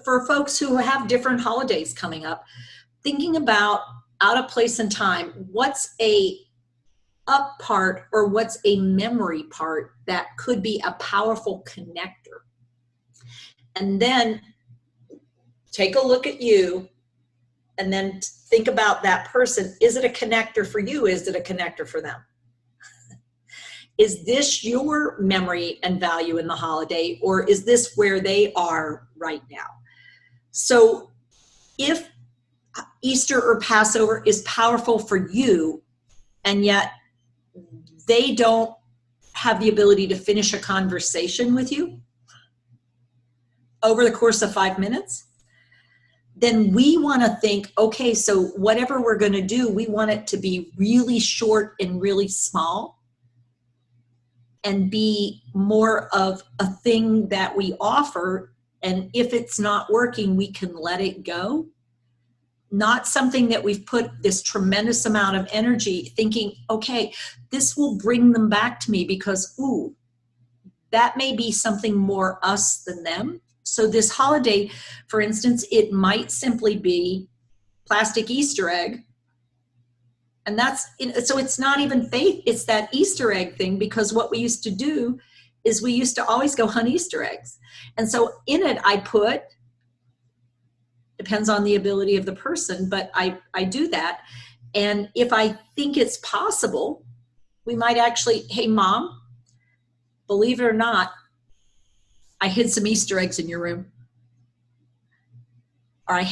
for folks who have different holidays coming up, thinking about out of place and time, what's a up part or what's a memory part that could be a powerful connector. And then take a look at you and then think about that person. Is it a connector for you? Is it a connector for them? Is this your memory and value in the holiday, or is this where they are right now? So if Easter or Passover is powerful for you, and yet they don't have the ability to finish a conversation with you over the course of 5 minutes, then we want to think, okay, so whatever we're going to do, we want it to be really short and really small and be more of a thing that we offer. And if it's not working, we can let it go. Not something that we've put this tremendous amount of energy thinking, okay, this will bring them back to me because, ooh, that may be something more us than them. So this holiday, for instance, it might simply be plastic Easter egg. And so it's not even faith, it's that Easter egg thing, because what we used to do is we used to always go hunt Easter eggs. And so in it, I put, depends on the ability of the person, but I do that. And if I think it's possible, we might actually, hey, Mom, believe it or not, I hid some Easter eggs in your room. Or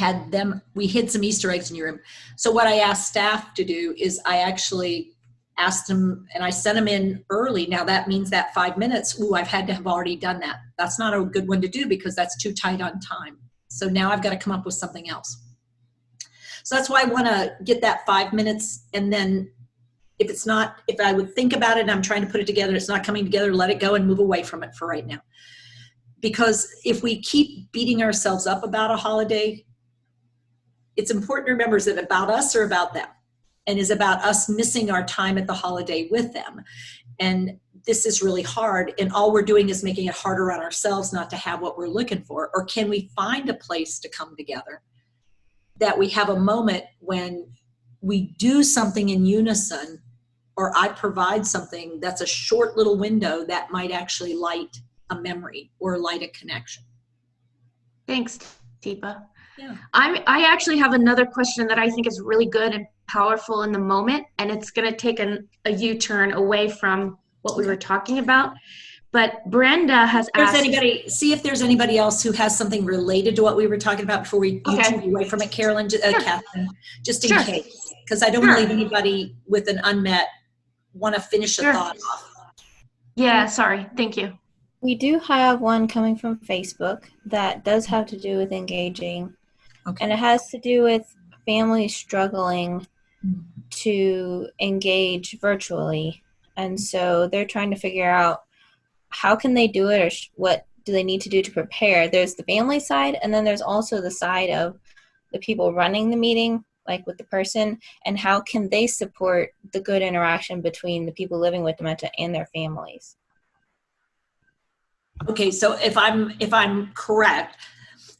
we hid some Easter eggs in your room. So what I asked staff to do is I actually asked them, and I sent them in early. Now that means that 5 minutes, ooh, I've had to have already done that. That's not a good one to do because that's too tight on time. So now I've got to come up with something else. So that's why I want to get that 5 minutes, and then if I would think about it and I'm trying to put it together, it's not coming together, let it go and move away from it for right now. Because if we keep beating ourselves up about a holiday, it's important to remember, is it about us or about them? And is about us missing our time at the holiday with them? And this is really hard, and all we're doing is making it harder on ourselves not to have what we're looking for. Or can we find a place to come together that we have a moment when we do something in unison, or I provide something that's a short little window that might actually light a memory or light a connection. Thanks, Teepa. Yeah. I actually have another question that I think is really good and powerful in the moment, and it's going to take a U-turn away from what we were talking about. But Brenda has asked. See if there's anybody else who has something related to what we were talking about before we U-turn away from it, Carolyn, Catherine, just in case, because I don't want to leave anybody with an unmet, want to finish a thought off. Yeah, sorry. Thank you. We do have one coming from Facebook that does have to do with engaging. Okay. And it has to do with families struggling to engage virtually. And so they're trying to figure out how can they do it, or what do they need to do to prepare. There's the family side, and then there's also the side of the people running the meeting, like with the person, and how can they support the good interaction between the people living with dementia and their families. Okay, so if I'm correct,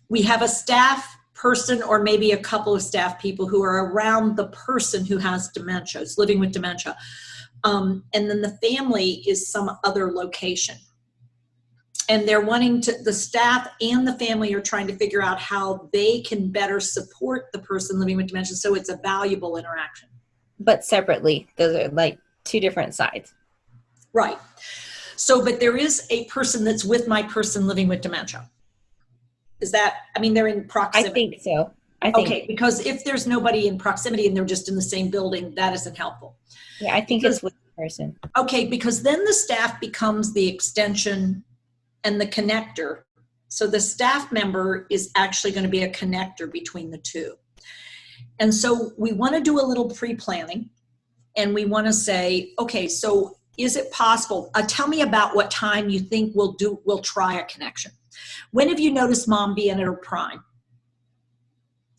we have a staff person or maybe a couple of staff people who are around the person who has dementia, is living with dementia. And then the family is some other location. And they're the staff and the family are trying to figure out how they can better support the person living with dementia so it's a valuable interaction. But separately, those are like two different sides. Right. So, but there is a person that's with my person living with dementia. Is that, they're in proximity. I think so. Okay, because if there's nobody in proximity and they're just in the same building, that isn't helpful. Yeah, I think it's with the person. Okay, because then the staff becomes the extension and the connector. So the staff member is actually going to be a connector between the two. And so we want to do a little pre-planning, and we want to say, okay, so is it possible? Tell me about what time you think we'll try a connection. When have you noticed Mom being at her prime?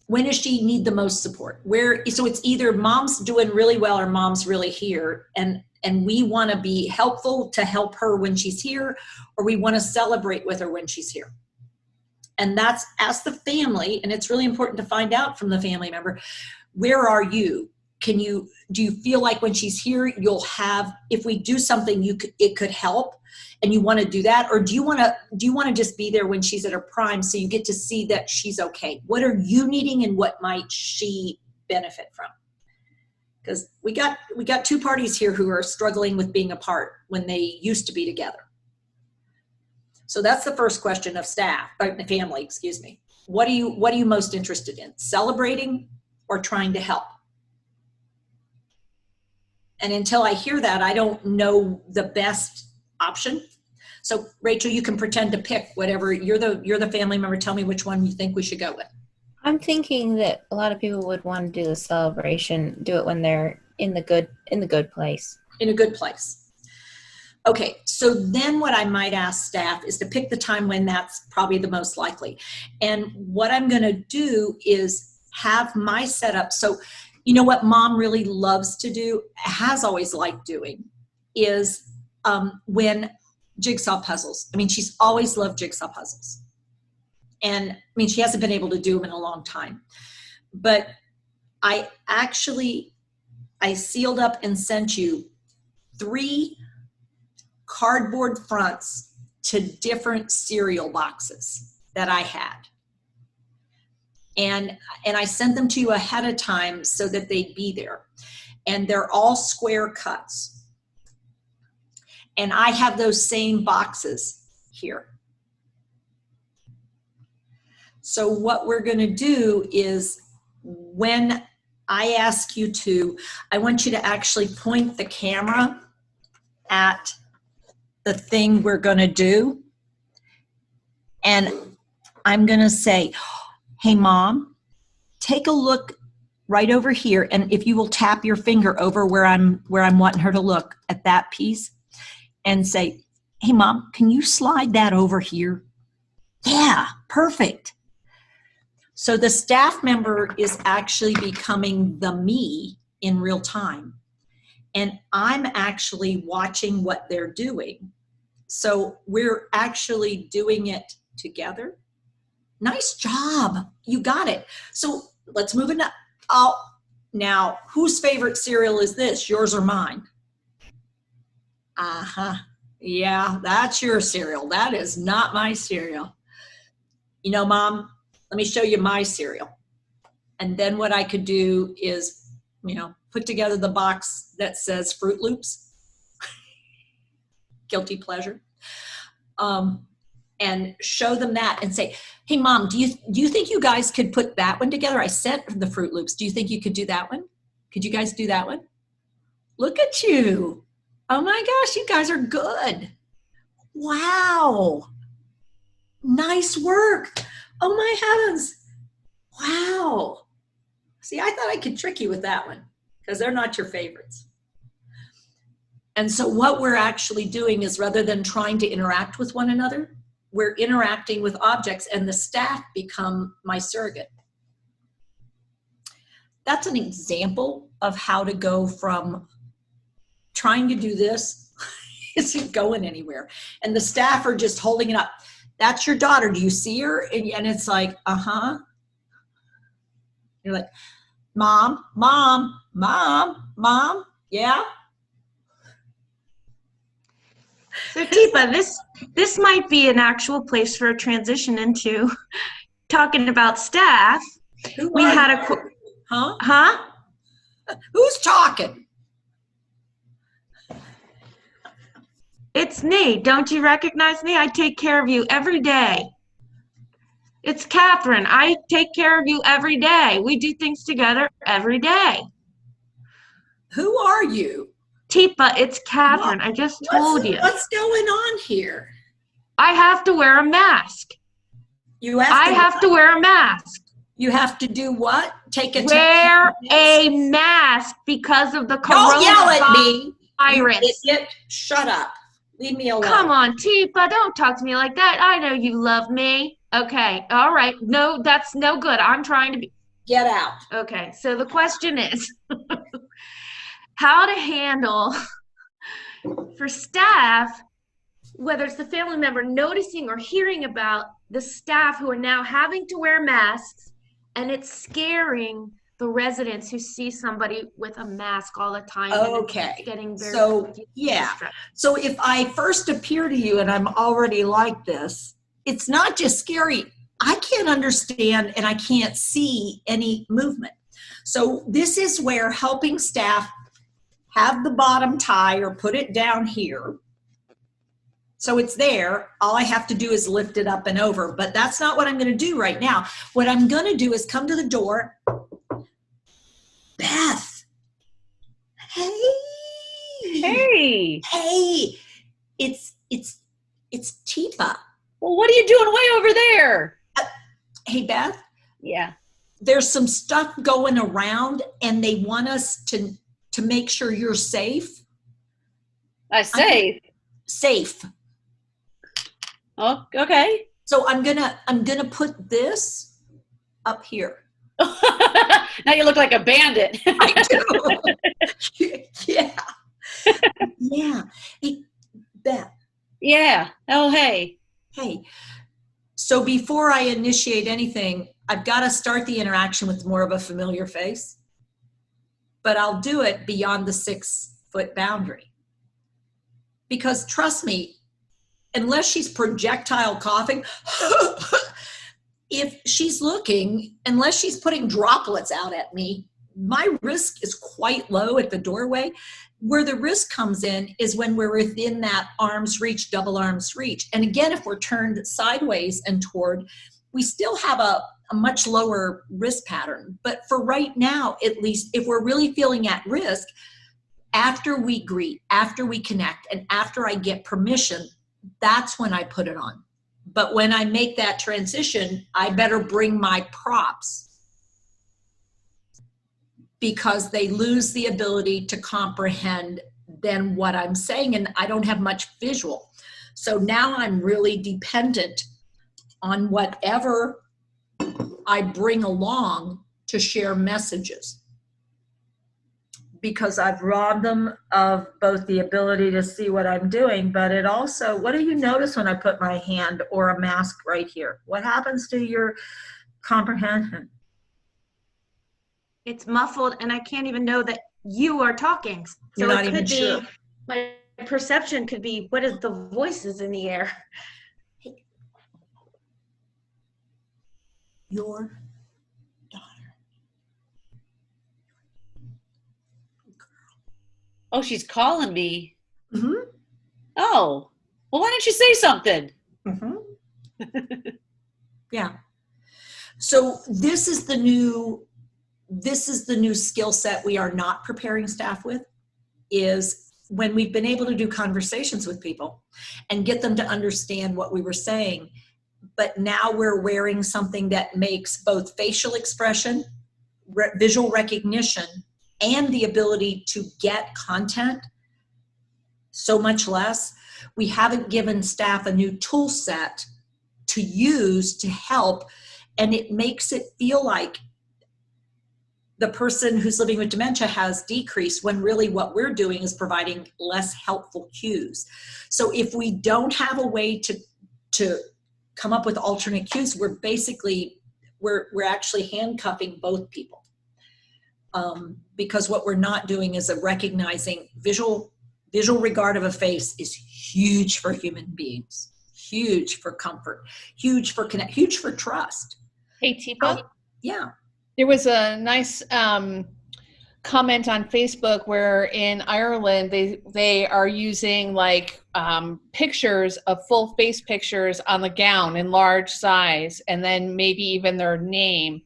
when does she need the most support? So it's either mom's doing really well or mom's really here, and we want to be helpful to help her when she's here, or we want to celebrate with her when she's here. And that's, ask the family, and it's really important to find out from the family member, where are you? Do you feel like when she's here, you'll have, if we do something, it could help, and you want to do that? Or do you want to just be there when she's at her prime, so you get to see that she's okay? What are you needing, and what might she benefit from? Because we got two parties here who are struggling with being apart when they used to be together. So that's the first question of staff, or the family, excuse me. What are you most interested in? Celebrating or trying to help? And until I hear that, I don't know the best option. So Rachel, you can pretend to pick whatever. You're the family member. Tell me which one you think we should go with. I'm thinking that a lot of people would want to do the celebration, do it when they're in the good place. In a good place. Okay, so then what I might ask staff is to pick the time when that's probably the most likely. And what I'm going to do is have my setup. So, you know what mom really loves to do, has always liked doing, is when jigsaw puzzles. I mean, she's always loved jigsaw puzzles. And I mean, she hasn't been able to do them in a long time. But I sealed up and sent you 3 cardboard fronts to different cereal boxes that I had. And I sent them to you ahead of time so that they'd be there. And they're all square cuts. And I have those same boxes here. So what we're going to do is, when I ask you to, I want you to actually point the camera at the thing we're going to do. And I'm going to say, hey, Mom, take a look right over here. And if you will tap your finger over where I'm wanting her to look at that piece and say, hey, Mom, can you slide that over here? Yeah, perfect. So the staff member is actually becoming the me in real time. And I'm actually watching what they're doing. So we're actually doing it together. Nice job. You got it. So let's move it up. Now, whose favorite cereal is this? Yours or mine? Uh-huh. Yeah, that's your cereal. That is not my cereal. You know, Mom, let me show you my cereal. And then what I could do is, put together the box that says Fruit Loops. Guilty pleasure. And show them that and say, hey, Mom, do you think you guys could put that one together? I sent the Fruit Loops. Do you think you could do that one? Could you guys do that one? Look at you. Oh my gosh, you guys are good. Wow. Nice work. Oh my heavens. Wow. See, I thought I could trick you with that one because they're not your favorites. And so what we're actually doing is, rather than trying to interact with one another, we're interacting with objects, and the staff become my surrogate. That's an example of how to go from trying to do this isn't going anywhere. And the staff are just holding it up. That's your daughter. Do you see her? And it's like, uh-huh. You're like, Mom, Mom, Mom, Mom. Yeah. So Teepa, this might be an actual place for a transition into talking about staff. We had a Huh? Who's talking? It's me. Don't you recognize me? I take care of you every day. It's Catherine. I take care of you every day. We do things together every day. Who are you? Teepa, it's Catherine. I just told you. What's going on here? I have to wear a mask. I have to wear a mask. You have to do what? Wear a mask because of the coronavirus. Don't yell at me. Idiot. Shut up. Leave me alone. Come on, Teepa. Don't talk to me like that. I know you love me. Okay. All right. No, that's no good. I'm trying to be. Get out. Okay, so the question is how to handle for staff, whether it's the family member noticing or hearing about the staff who are now having to wear masks, and it's scaring the residents who see somebody with a mask all the time. Okay. And getting very so if I first appear to you and I'm already like this, it's not just scary. I can't understand and I can't see any movement. So this is where helping staff have the bottom tie or put it down here. So it's there. All I have to do is lift it up and over, but that's not what I'm going to do right now. What I'm going to do is come to the door. Beth. Hey. It's Teepa. Well, what are you doing way over there? Hey, Beth. Yeah. There's some stuff going around and they want us to make sure you're safe. Safe. Oh, okay. So I'm gonna put this up here. Now you look like a bandit. I do. Yeah. Yeah. Hey, Beth. Yeah. Oh, hey. Hey. So before I initiate anything, I've got to start the interaction with more of a familiar face. But I'll do it beyond the 6-foot boundary. Because trust me, unless she's projectile coughing, if she's looking, unless she's putting droplets out at me, my risk is quite low at the doorway. Where the risk comes in is when we're within that arm's reach, double arm's reach. And again, if we're turned sideways and toward, we still have a much lower risk pattern. But for right now, at least, if we're really feeling at risk, after we greet, after we connect, and after I get permission, that's when I put it on. But when I make that transition, I better bring my props because they lose the ability to comprehend then what I'm saying, and I don't have much visual. So now I'm really dependent on whatever I bring along to share messages, because I've robbed them of both the ability to see what I'm doing, but it also, what do you notice when I put my hand or a mask right here? What happens to your comprehension? It's muffled and I can't even know that you are talking. So you're not it even could be, sure. My perception could be, what is the voices in the air? Your daughter. Oh, she's calling me. Mm-hmm. Oh, well, why don't you say something? Mm-hmm. Yeah. So this is the new skill set we are not preparing staff with, is when we've been able to do conversations with people and get them to understand what we were saying. But now we're wearing something that makes both facial expression, visual recognition, and the ability to get content so much less. We haven't given staff a new tool set to use to help, and it makes it feel like the person who's living with dementia has decreased, when really what we're doing is providing less helpful cues. So if we don't have a way to come up with alternate cues, we're actually handcuffing both people. Because what we're not doing is recognizing visual regard of a face is huge for human beings, huge for comfort, huge for connect, huge for trust. Hey, Teepa. Yeah. There was a nice comment on Facebook where in Ireland they are using like pictures of full face pictures on the gown in large size, and then maybe even their name,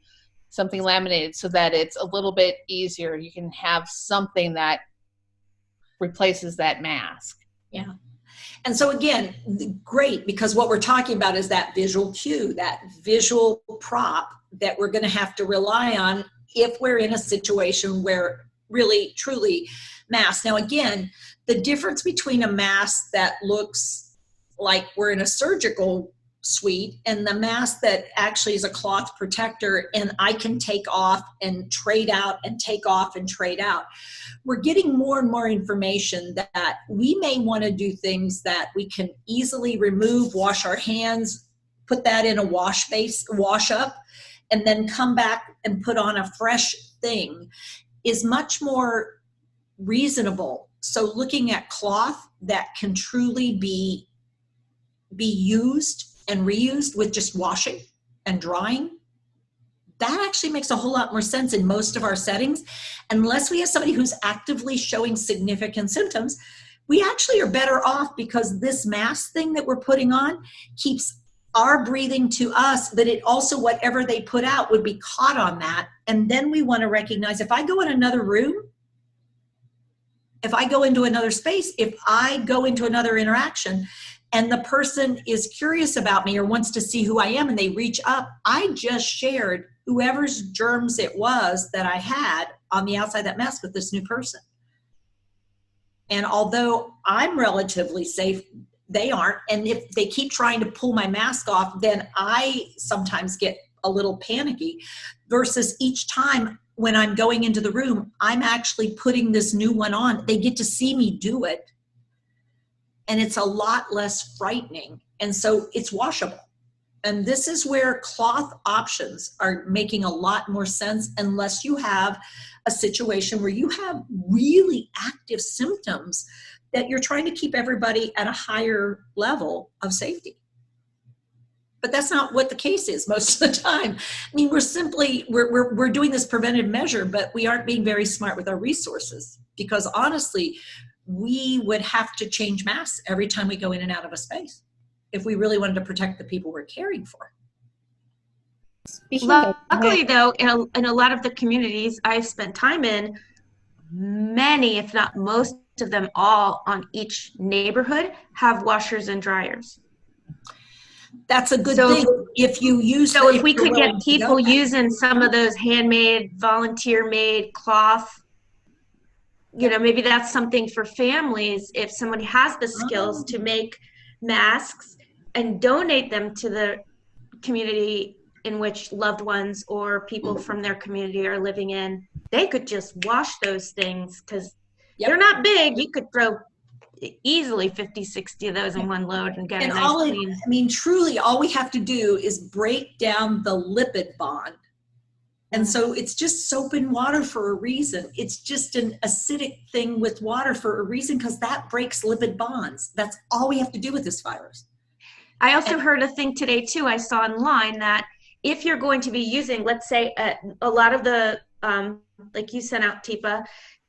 something laminated, so that it's a little bit easier. You can have something that replaces that mask. Yeah. And so again, great, because what we're talking about is that visual cue, that visual prop that we're going to have to rely on if we're in a situation where really, truly mask. Now, again, the difference between a mask that looks like we're in a surgical suite, and the mask that actually is a cloth protector, and I can take off and trade out and take off and trade out. We're getting more and more information that we may want to do things that we can easily remove, wash our hands, put that in a wash up, and then come back and put on a fresh thing is much more reasonable. So looking at cloth that can truly be used and reused with just washing and drying, that actually makes a whole lot more sense in most of our settings. Unless we have somebody who's actively showing significant symptoms, we actually are better off, because this mask thing that we're putting on keeps our breathing to us, but it also, whatever they put out would be caught on that. And then we want to recognize, if I go in another room, if I go into another space, if I go into another interaction, and the person is curious about me or wants to see who I am and they reach up, I just shared whoever's germs it was that I had on the outside of that mask with this new person. And although I'm relatively safe, they aren't. And if they keep trying to pull my mask off, then I sometimes get a little panicky, versus each time when I'm going into the room, I'm actually putting this new one on. They get to see me do it. And it's a lot less frightening. And so it's washable. And this is where cloth options are making a lot more sense, unless you have a situation where you have really active symptoms that you're trying to keep everybody at a higher level of safety. But that's not what the case is most of the time. I mean, we're doing this preventive measure, but we aren't being very smart with our resources, because honestly, we would have to change masks every time we go in and out of a space if we really wanted to protect the people we're caring for. Luckily, though, in a lot of the communities I've spent time in, many, if not most of them all on each neighborhood, have washers and dryers. That's a good thing. If you use, so if we could get people using some of those handmade, volunteer-made cloth, you know, maybe that's something for families. If somebody has the skills to make masks and donate them to the community in which loved ones or people from their community are living in, they could just wash those things, because they're not big. You could throw easily 50, 60 of those in one load and get a nice clean. I mean, truly, all we have to do is break down the lipid bond. And so it's just soap and water for a reason. It's just an acidic thing with water for a reason, because that breaks lipid bonds. That's all we have to do with this virus. I also heard a thing today, too, I saw online, that if you're going to be using, let's say, a lot of the, like you sent out, Teepa,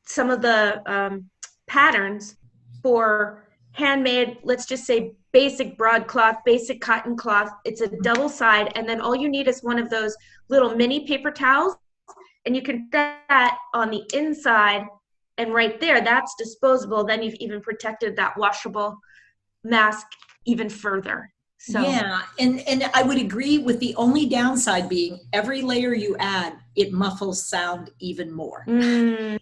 some of the patterns for handmade, let's just say basic broadcloth, basic cotton cloth, it's a double side, and then all you need is one of those little mini paper towels, and you can put that on the inside, and right there, that's disposable. Then you've even protected that washable mask even further. So yeah, and I would agree with the only downside being every layer you add, it muffles sound even more. And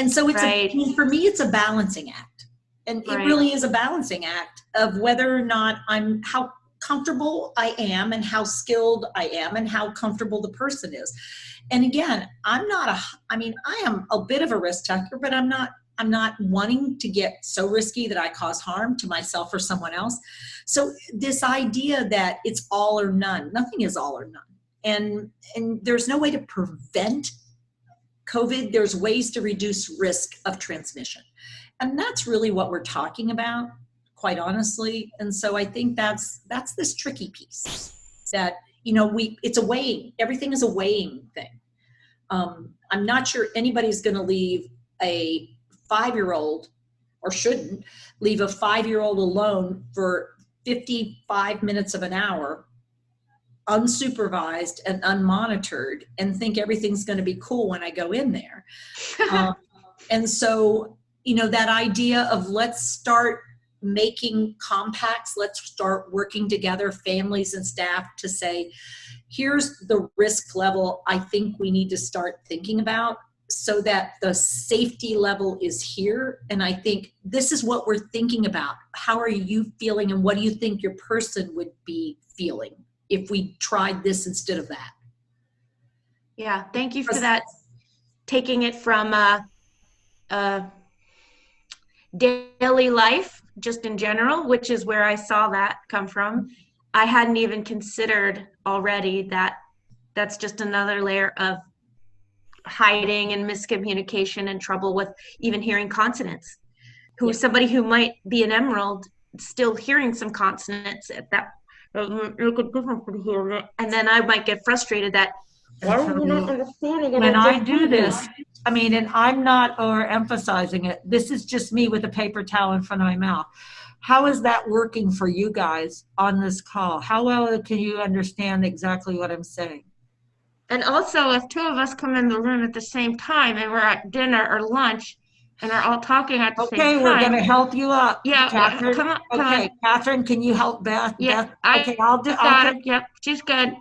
so it's for me, it's a balancing act. And it really is a balancing act of whether or not how comfortable I am and how skilled I am and how comfortable the person is. And again, I am a bit of a risk taker, but I'm not wanting to get so risky that I cause harm to myself or someone else. So this idea that it's all or none, nothing is all or none. And there's no way to prevent COVID. There's ways to reduce risk of transmission. And that's really what we're talking about, quite honestly. And so I think that's this tricky piece that, it's a weighing, everything is a weighing thing. I'm not sure anybody's going to leave a 5-year-old, or shouldn't leave a 5-year-old alone for 55 minutes of an hour, unsupervised and unmonitored, and think everything's going to be cool when I go in there. And so, that idea of let's start making compacts, let's start working together, families and staff, to say, here's the risk level I think we need to start thinking about. so that the safety level is here. And I think this is what we're thinking about. How are you feeling, and what do you think your person would be feeling if we tried this instead of that? Yeah, thank you for that. Taking it from daily life, just in general, which is where I saw that come from. I hadn't even considered already that that's just another layer of hiding and miscommunication and trouble with even hearing consonants. Somebody who might be an emerald still hearing some consonants at that, and then I might get frustrated that why are you not understanding it? When I do this, I mean, and I'm not emphasizing it, this is just me with a paper towel in front of my mouth. How is that working for you guys on this call? How well can you understand exactly what I'm saying? And also, if two of us come in the room at the same time and we're at dinner or lunch and are all talking at the same time. Okay, we're going to help you up. Yeah, Catherine. come on. Catherine, can you help Beth? Yeah, Beth? Okay, I'll got it. Yep, she's good.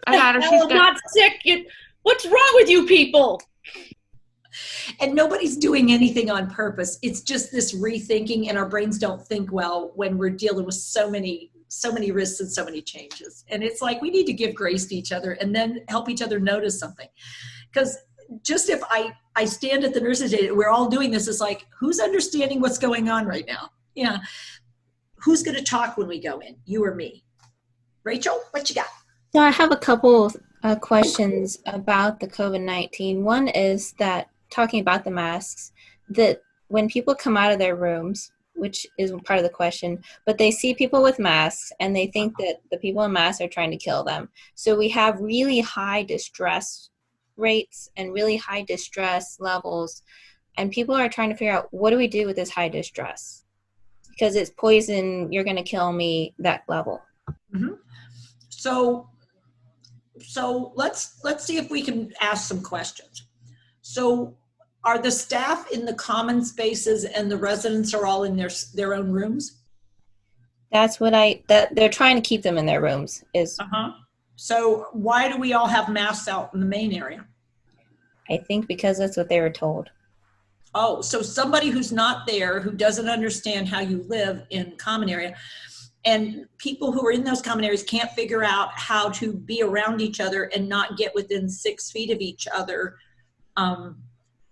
I got her. She's good. I'm not sick. What's wrong with you people? And nobody's doing anything on purpose. It's just this rethinking, and our brains don't think well when we're dealing with so many risks and so many changes. And it's like we need to give grace to each other and then help each other notice something. Because just if I stand at the nurse's table, we're all doing this, it's like, who's understanding what's going on right now? Yeah. Who's going to talk when we go in, you or me? Rachel, what you got? So I have a couple questions about the COVID-19. One is that, talking about the masks, that when people come out of their rooms, which is part of the question, but they see people with masks and they think that the people in masks are trying to kill them. So we have really high distress rates and really high distress levels, and people are trying to figure out, what do we do with this high distress? Because it's poison, you're going to kill me, that level. Mm-hmm. So let's see if we can ask some questions. So are the staff in the common spaces and the residents are all in their own rooms? That's what they're trying to keep them in their rooms. So why do we all have masks out in the main area? I think because that's what they were told. Oh, so somebody who's not there, who doesn't understand how you live in common area, and people who are in those common areas can't figure out how to be around each other and not get within 6 feet of each other,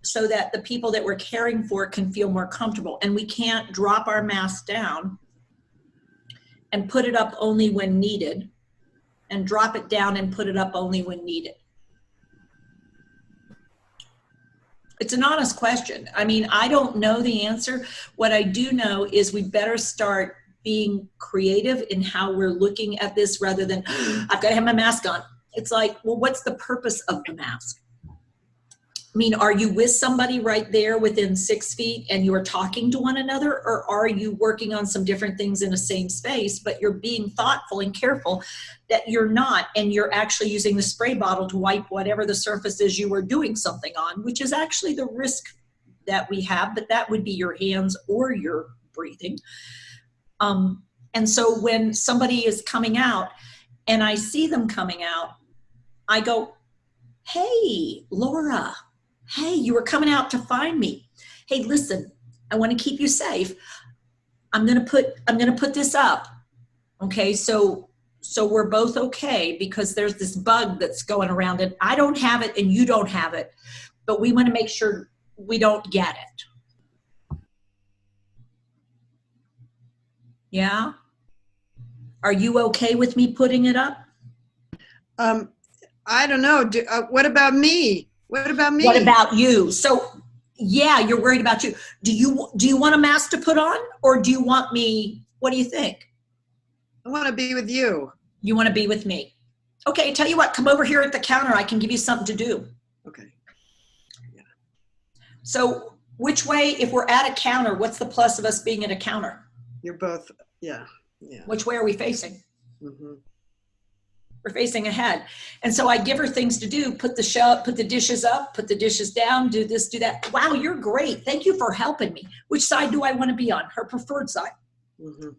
so that the people that we're caring for can feel more comfortable. And we can't drop our mask down and put it up only when needed, and drop it down and put it up only when needed. It's an honest question. I mean, I don't know the answer. What I do know is we better start being creative in how we're looking at this, rather than, I've got to have my mask on. It's like, well, what's the purpose of the mask? I mean, are you with somebody right there within 6 feet and you are talking to one another, or are you working on some different things in the same space, but you're being thoughtful and careful that you're not, and you're actually using the spray bottle to wipe whatever the surface is you were doing something on, which is actually the risk that we have, but that would be your hands or your breathing. And so when somebody is coming out and I see them coming out, I go, hey, Laura, hey, you were coming out to find me. Hey, listen, I want to keep you safe. I'm going to put this up. Okay. So we're both okay, because there's this bug that's going around and I don't have it and you don't have it, but we want to make sure we don't get it. Yeah. Are you okay with me putting it up? I don't know. What about me? What about me? What about you? So, yeah, you're worried about you. Do you want a mask to put on, or do you want me? What do you think? I want to be with you. You want to be with me? Okay, tell you what, come over here at the counter. I can give you something to do. Okay. Yeah. So, which way, if we're at a counter, what's the plus of us being at a counter? You're both, yeah. Which way are we facing? Mm-hmm. We're facing ahead. And so I give her things to do, put the dishes up, put the dishes down, do this, do that. Wow, you're great. Thank you for helping me. Which side do I want to be on? Her preferred side. Mm-hmm.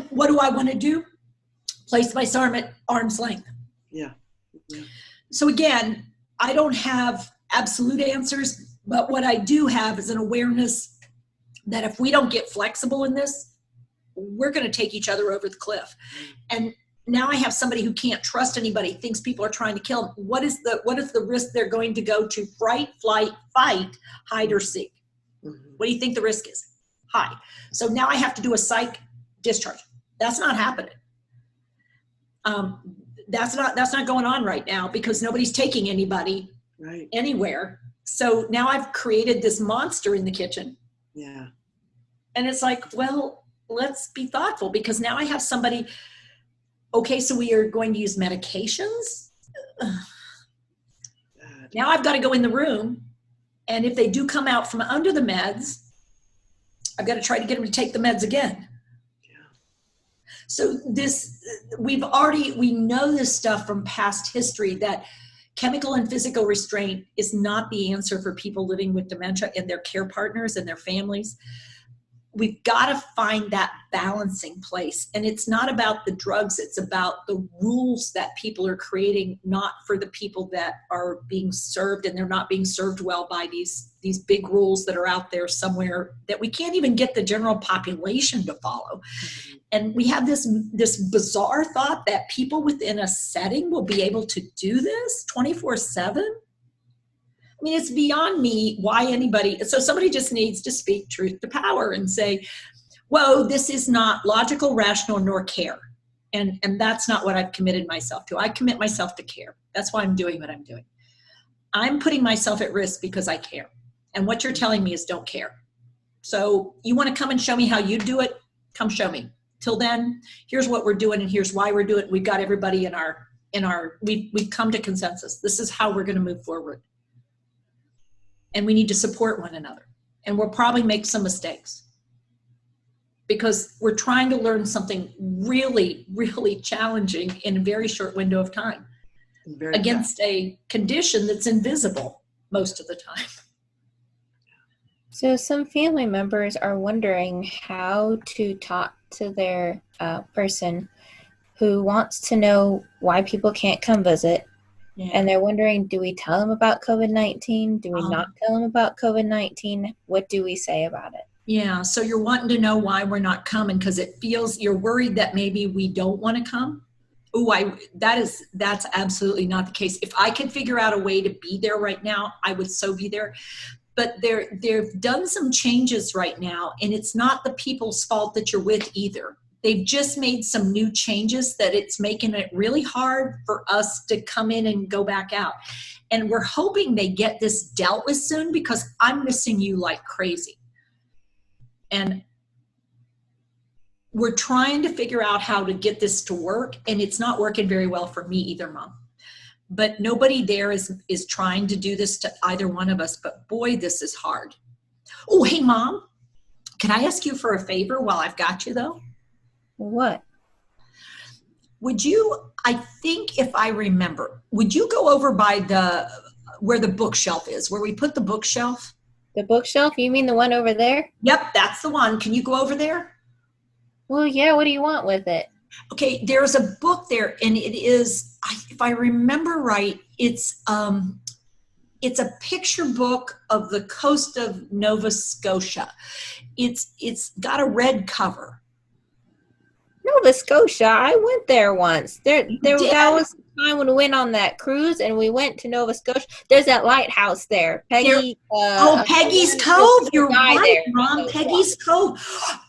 What do I want to do? Place my arm at arm's length. Yeah. Mm-hmm. So again, I don't have absolute answers, but what I do have is an awareness that if we don't get flexible in this, we're going to take each other over the cliff. And now I have somebody who can't trust anybody, thinks people are trying to kill them. What is the risk they're going to go to? Fright, flight, fight, hide, or seek? What do you think the risk is? Hide. So now I have to do a psych discharge. That's not happening. That's not going on right now because nobody's taking anybody anywhere. So now I've created this monster in the kitchen. Yeah. And it's like, well, let's be thoughtful because now I have somebody. Okay, so we are going to use medications. Now I've got to go in the room, and if they do come out from under the meds, I've got to try to get them to take the meds again. So we know this stuff from past history that chemical and physical restraint is not the answer for people living with dementia and their care partners and their families. We've got to find that balancing place. And it's not about the drugs, it's about the rules that people are creating, not for the people that are being served, and they're not being served well by these big rules that are out there somewhere that we can't even get the general population to follow. And we have this bizarre thought that people within a setting will be able to do this 24/7. I mean, it's beyond me why anybody, so somebody just needs to speak truth to power and say, whoa, this is not logical, rational, nor care. And that's not what I've committed myself to. I commit myself to care. That's why I'm doing what I'm doing. I'm putting myself at risk because I care. And what you're telling me is don't care. So you want to come and show me how you do it? Come show me. Till then, here's what we're doing and here's why we're doing it. We've got everybody we've come to consensus. This is how we're going to move forward. And we need to support one another. And we'll probably make some mistakes because we're trying to learn something really, really challenging in a very short window of time against a condition that's invisible most of the time. So some family members are wondering how to talk to their person who wants to know why people can't come visit. Yeah. And they're wondering, do we tell them about COVID-19? Do we not tell them about COVID-19? What do we say about it? Yeah, so you're wanting to know why we're not coming because it feels you're worried that maybe we don't want to come. That's absolutely not the case. If I could figure out a way to be there right now, I would so be there. But they've done some changes right now, and it's not the people's fault that you're with either. They've just made some new changes that it's making it really hard for us to come in and go back out. And we're hoping they get this dealt with soon because I'm missing you like crazy. And we're trying to figure out how to get this to work, and it's not working very well for me either, Mom. But nobody there is trying to do this to either one of us, but boy, this is hard. Oh, hey, Mom, can I ask you for a favor while I've got you, though? What? Would you, I think if I remember, would you go over by where the bookshelf is, where we put the bookshelf? The bookshelf? You mean the one over there? Yep, that's the one. Can you go over there? Well, yeah, what do you want with it? Okay, there's a book there, and it is, if I remember right, it's a picture book of the coast of Nova Scotia. It's got a red cover. Nova Scotia, I went there once. That was the time when we went on that cruise and we went to Nova Scotia. There's that lighthouse there. Peggy's Cove. You're right, Mom. Peggy's Cove.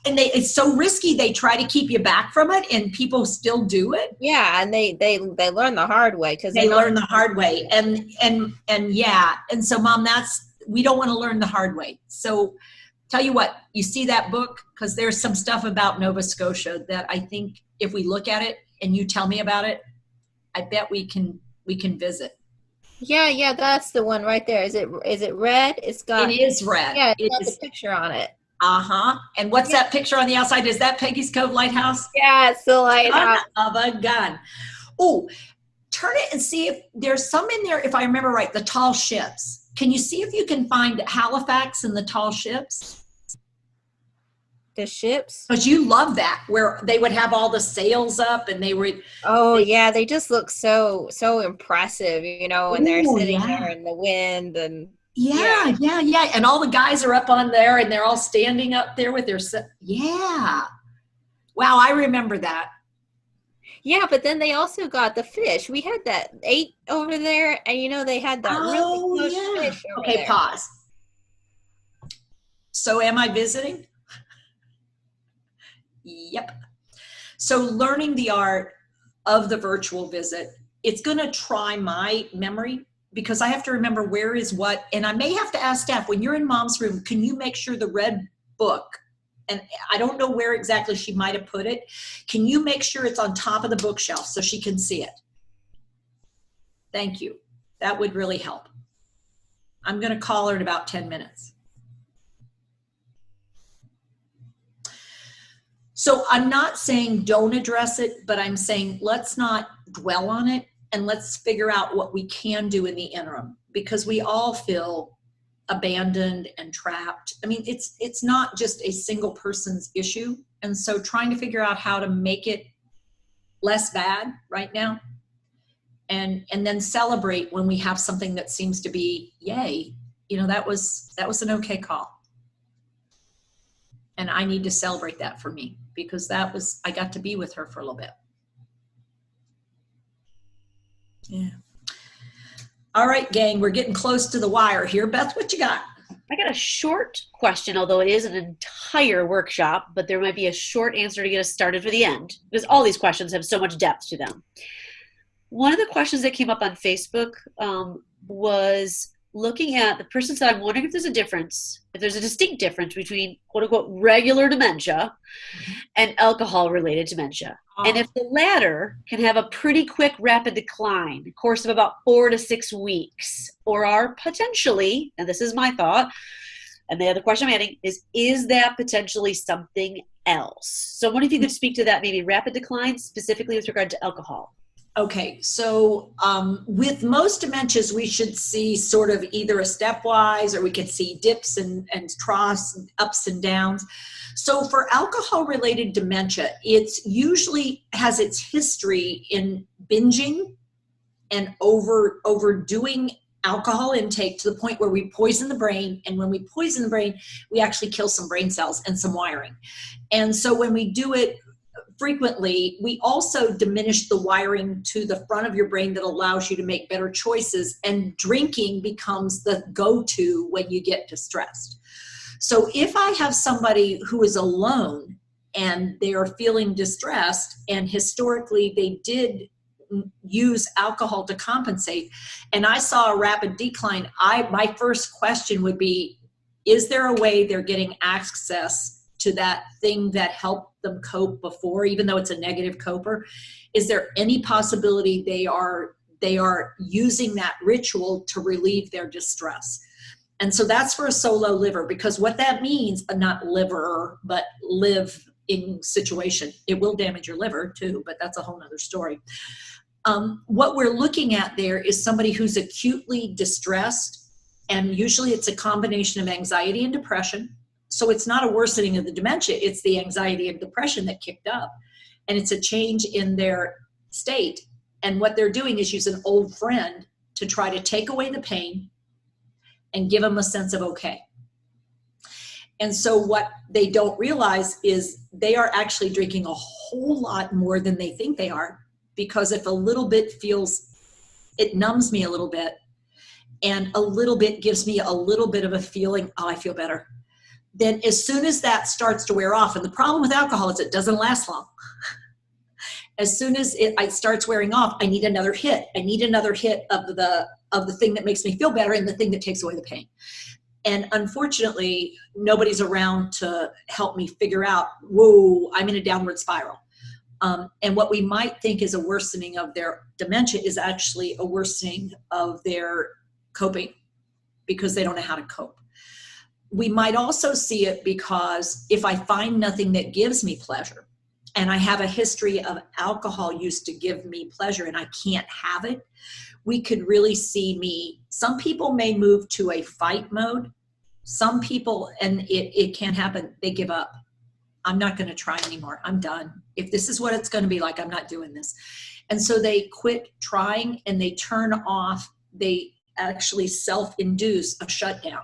And it's so risky. They try to keep you back from it, and people still do it. Yeah, and they learn the hard way because they learn the hard way. And yeah, and so, Mom, we don't want to learn the hard way. So. Tell you what, you see that book? Because there's some stuff about Nova Scotia that I think if we look at it and you tell me about it, I bet we can visit. Yeah, that's the one right there. Is it red? It is red. Yeah, it's got the picture on it. Uh-huh. And what's that picture on the outside? Is that Peggy's Cove Lighthouse? Yeah, it's the lighthouse. Son of a gun. Oh, turn it and see if there's some in there, if I remember right, the tall ships. Can you see if you can find Halifax and the tall ships? The ships? Because you love that, where they would have all the sails up and they would. Oh, yeah, they just look so impressive, you know, and they're sitting there in the wind and. Yeah. And all the guys are up on there and they're all standing up there with their, yeah. Wow, I remember that. Yeah, but then they also got the fish. We had that 8 over there, and you know, they had that really close fish over there. Pause. So am I visiting? Yep. So learning the art of the virtual visit, it's going to try my memory because I have to remember where is what, and I may have to ask staff, when you're in mom's room, can you make sure the red book, and I don't know where exactly she might have put it, can you make sure it's on top of the bookshelf so she can see it? Thank you. That would really help. I'm going to call her in about 10 minutes. So I'm not saying don't address it, but I'm saying let's not dwell on it and let's figure out what we can do in the interim, because we all feel abandoned and trapped. I mean, it's not just a single person's issue. And so trying to figure out how to make it less bad right now and then celebrate when we have something that seems to be, yay, you know, that was an okay call. And I need to celebrate that for me because I got to be with her for a little bit. Yeah. All right, gang, we're getting close to the wire here. Beth, what you got? I got a short question, although it is an entire workshop, but there might be a short answer to get us started for the end because all these questions have so much depth to them. One of the questions that came up on Facebook was looking at, the person said, I'm wondering if there's a distinct difference between quote unquote regular dementia and alcohol related dementia. And if the latter can have a pretty quick rapid decline, a course of about 4 to 6 weeks, or are potentially, and this is my thought, and the other question I'm adding is that potentially something else? So I wonder if you could speak to that, maybe rapid decline specifically with regard to alcohol. Okay, so with most dementias, we should see sort of either a stepwise, or we could see dips and troughs, and ups and downs. So for alcohol-related dementia, it's usually has its history in binging and overdoing alcohol intake to the point where we poison the brain. And when we poison the brain, we actually kill some brain cells and some wiring. And so when we do it frequently, we also diminish the wiring to the front of your brain that allows you to make better choices, and drinking becomes the go-to when you get distressed. So if I have somebody who is alone and they are feeling distressed, and historically they did use alcohol to compensate, and I saw a rapid decline, my first question would be, is there a way they're getting access to that thing that helped them cope before, even though it's a negative coper? Is there any possibility they are using that ritual to relieve their distress? And so that's for a solo liver, because what that means, not liver, but live-in situation, it will damage your liver too, but that's a whole nother story. What we're looking at there is somebody who's acutely distressed, and usually it's a combination of anxiety and depression. So it's not a worsening of the dementia, it's the anxiety and depression that kicked up. And it's a change in their state. And what they're doing is use an old friend to try to take away the pain and give them a sense of okay. And so what they don't realize is they are actually drinking a whole lot more than they think they are, because if a little bit it numbs me a little bit, and a little bit gives me a little bit of a feeling, oh, I feel better. Then as soon as that starts to wear off, and the problem with alcohol is it doesn't last long. As soon as it starts wearing off, I need another hit. I need another hit of the thing that makes me feel better and the thing that takes away the pain. And unfortunately, nobody's around to help me figure out, whoa, I'm in a downward spiral. And what we might think is a worsening of their dementia is actually a worsening of their coping, because they don't know how to cope. We might also see it because if I find nothing that gives me pleasure, and I have a history of alcohol use to give me pleasure and I can't have it, we could really see some people may move to a fight mode. Some people, and it can happen, they give up. I'm not going to try anymore. I'm done. If this is what it's going to be like, I'm not doing this. And so they quit trying and they turn off, they actually self-induce a shutdown.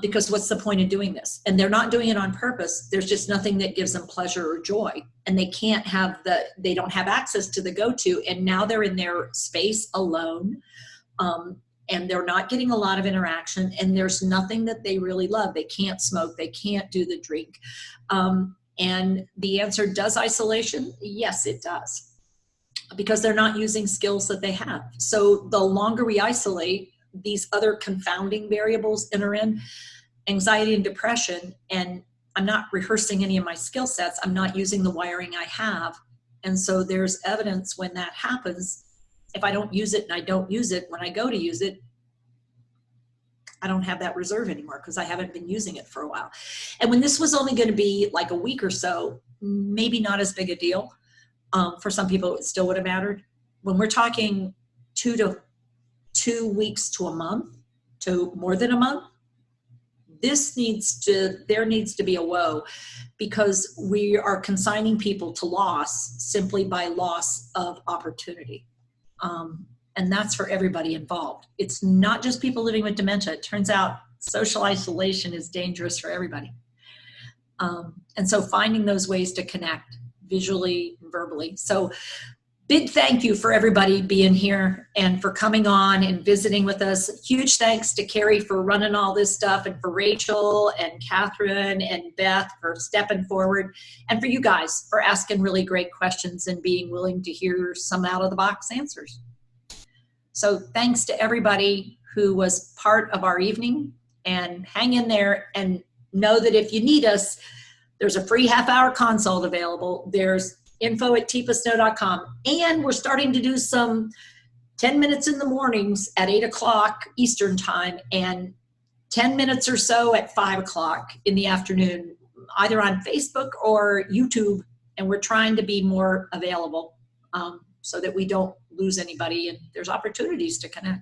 Because what's the point of doing this? And they're not doing it on purpose. There's just nothing that gives them pleasure or joy. And they don't have access to the go-to. And now they're in their space alone. And they're not getting a lot of interaction. And there's nothing that they really love. They can't smoke. They can't do the drink. And the answer, does isolation? Yes, it does. Because they're not using skills that they have. So the longer we isolate, these other confounding variables enter in, anxiety and depression, and I'm not rehearsing any of my skill sets. I'm not using the wiring I have. And so there's evidence when that happens, if I don't use it and I don't use it, when I go to use it, I don't have that reserve anymore because I haven't been using it for a while. And when this was only going to be like a week or so, maybe not as big a deal. For some people, it still would have mattered. When we're talking 2 weeks to a month, to more than a month, there needs to be a woe, because we are consigning people to loss simply by loss of opportunity. And that's for everybody involved. It's not just people living with dementia. It turns out social isolation is dangerous for everybody. And so finding those ways to connect visually and verbally. So big thank you for everybody being here and for coming on and visiting with us. Huge thanks to Carrie for running all this stuff, and for Rachel and Catherine and Beth for stepping forward, and for you guys for asking really great questions and being willing to hear some out of the box answers. So thanks to everybody who was part of our evening, and hang in there and know that if you need us, there's a free half-hour consult available. There's info@teepasnow.com. And we're starting to do some 10 minutes in the mornings at 8 o'clock Eastern time, and 10 minutes or so at 5 o'clock in the afternoon, either on Facebook or YouTube. And we're trying to be more available so that we don't lose anybody and there's opportunities to connect.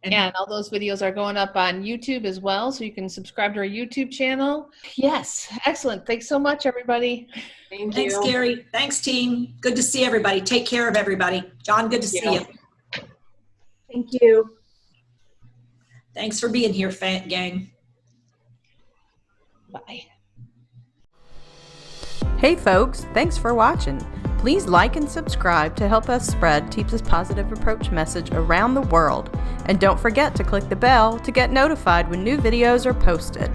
And all those videos are going up on YouTube as well, so you can subscribe to our YouTube channel. Yes, excellent. Thanks so much, everybody. Thanks, Gary. Thanks, team. Good to see everybody. Take care of everybody. John, good to see you. Thank you. Thanks for being here, gang. Bye. Hey folks, thanks for watching. Please like and subscribe to help us spread Teepa's positive approach message around the world. And don't forget to click the bell to get notified when new videos are posted.